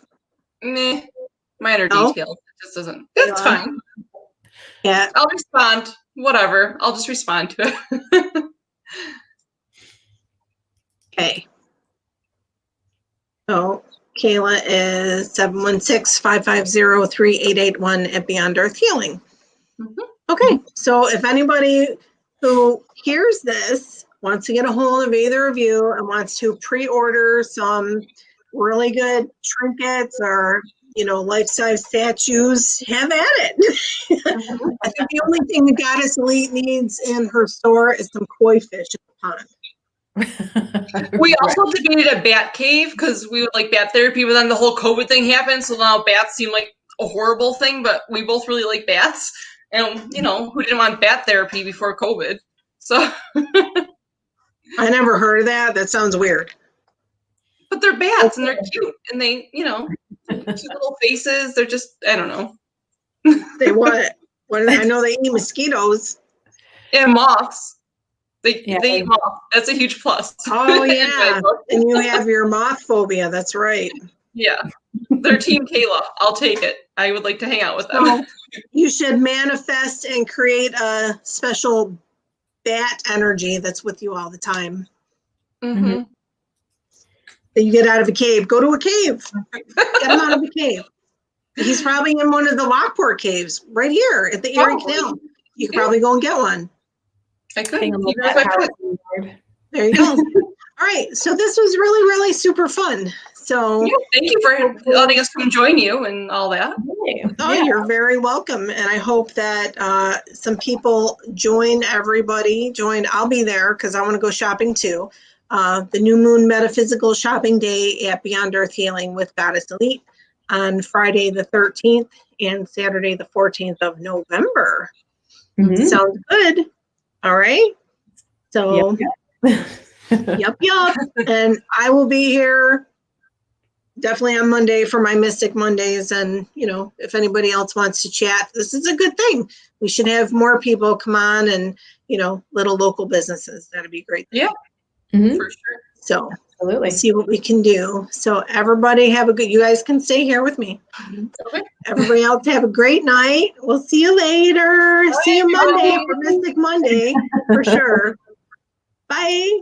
Meh. Minor details. It just doesn't. That's fine. Yeah. I'll respond. Whatever. I'll just respond to it. Okay. So Kayla is 716-550-3881 at Beyond Earth Healing. Okay. So if anybody who hears this wants to get a hold of either of you and wants to pre-order some really good trinkets or, life-size statues, have at it. I think the only thing the Goddess Elite needs in her store is some koi fish in the pond. We also debated a bat cave because we would like bat therapy, but then the whole COVID thing happened, so now bats seem like a horrible thing, but we both really like bats. And, who didn't want bat therapy before COVID? So I never heard of that. That sounds weird. But they're bats and they're cute and they, cute little faces. They're just, I don't know. They what? I know they eat mosquitoes. And moths. They eat moths. That's a huge plus. Oh, yeah. And you have your moth phobia. That's right. Yeah. They're Team Kayla. I'll take it. I would like to hang out with them. So you should manifest and create a special bat energy that's with you all the time. Mm-hmm. That you get out of a cave. Go to a cave. Get him out of a cave. He's probably in one of the Lockport caves right here at the Erie Canal. You could probably go and get one. I could. There you go. All right. So this was really, really super fun. So thank you for letting us come join you and all that. You're very welcome. And I hope that some people join. I'll be there because I want to go shopping too. The New Moon Metaphysical Shopping Day at Beyond Earth Healing with Goddess Elite on Friday the 13th and Saturday the 14th of November. Sounds good. All right. So, yep. And I will be here definitely on Monday for my Mystic Mondays. And, if anybody else wants to chat, this is a good thing. We should have more people come on and, little local businesses. That'd be great. Yeah. Mhm. For sure. So Absolutely. we'll see what we can do. So everybody have a good, you guys can stay here with me. Okay. Everybody else have a great night. We'll see you later. See you Monday for Mystic Monday for sure. Bye.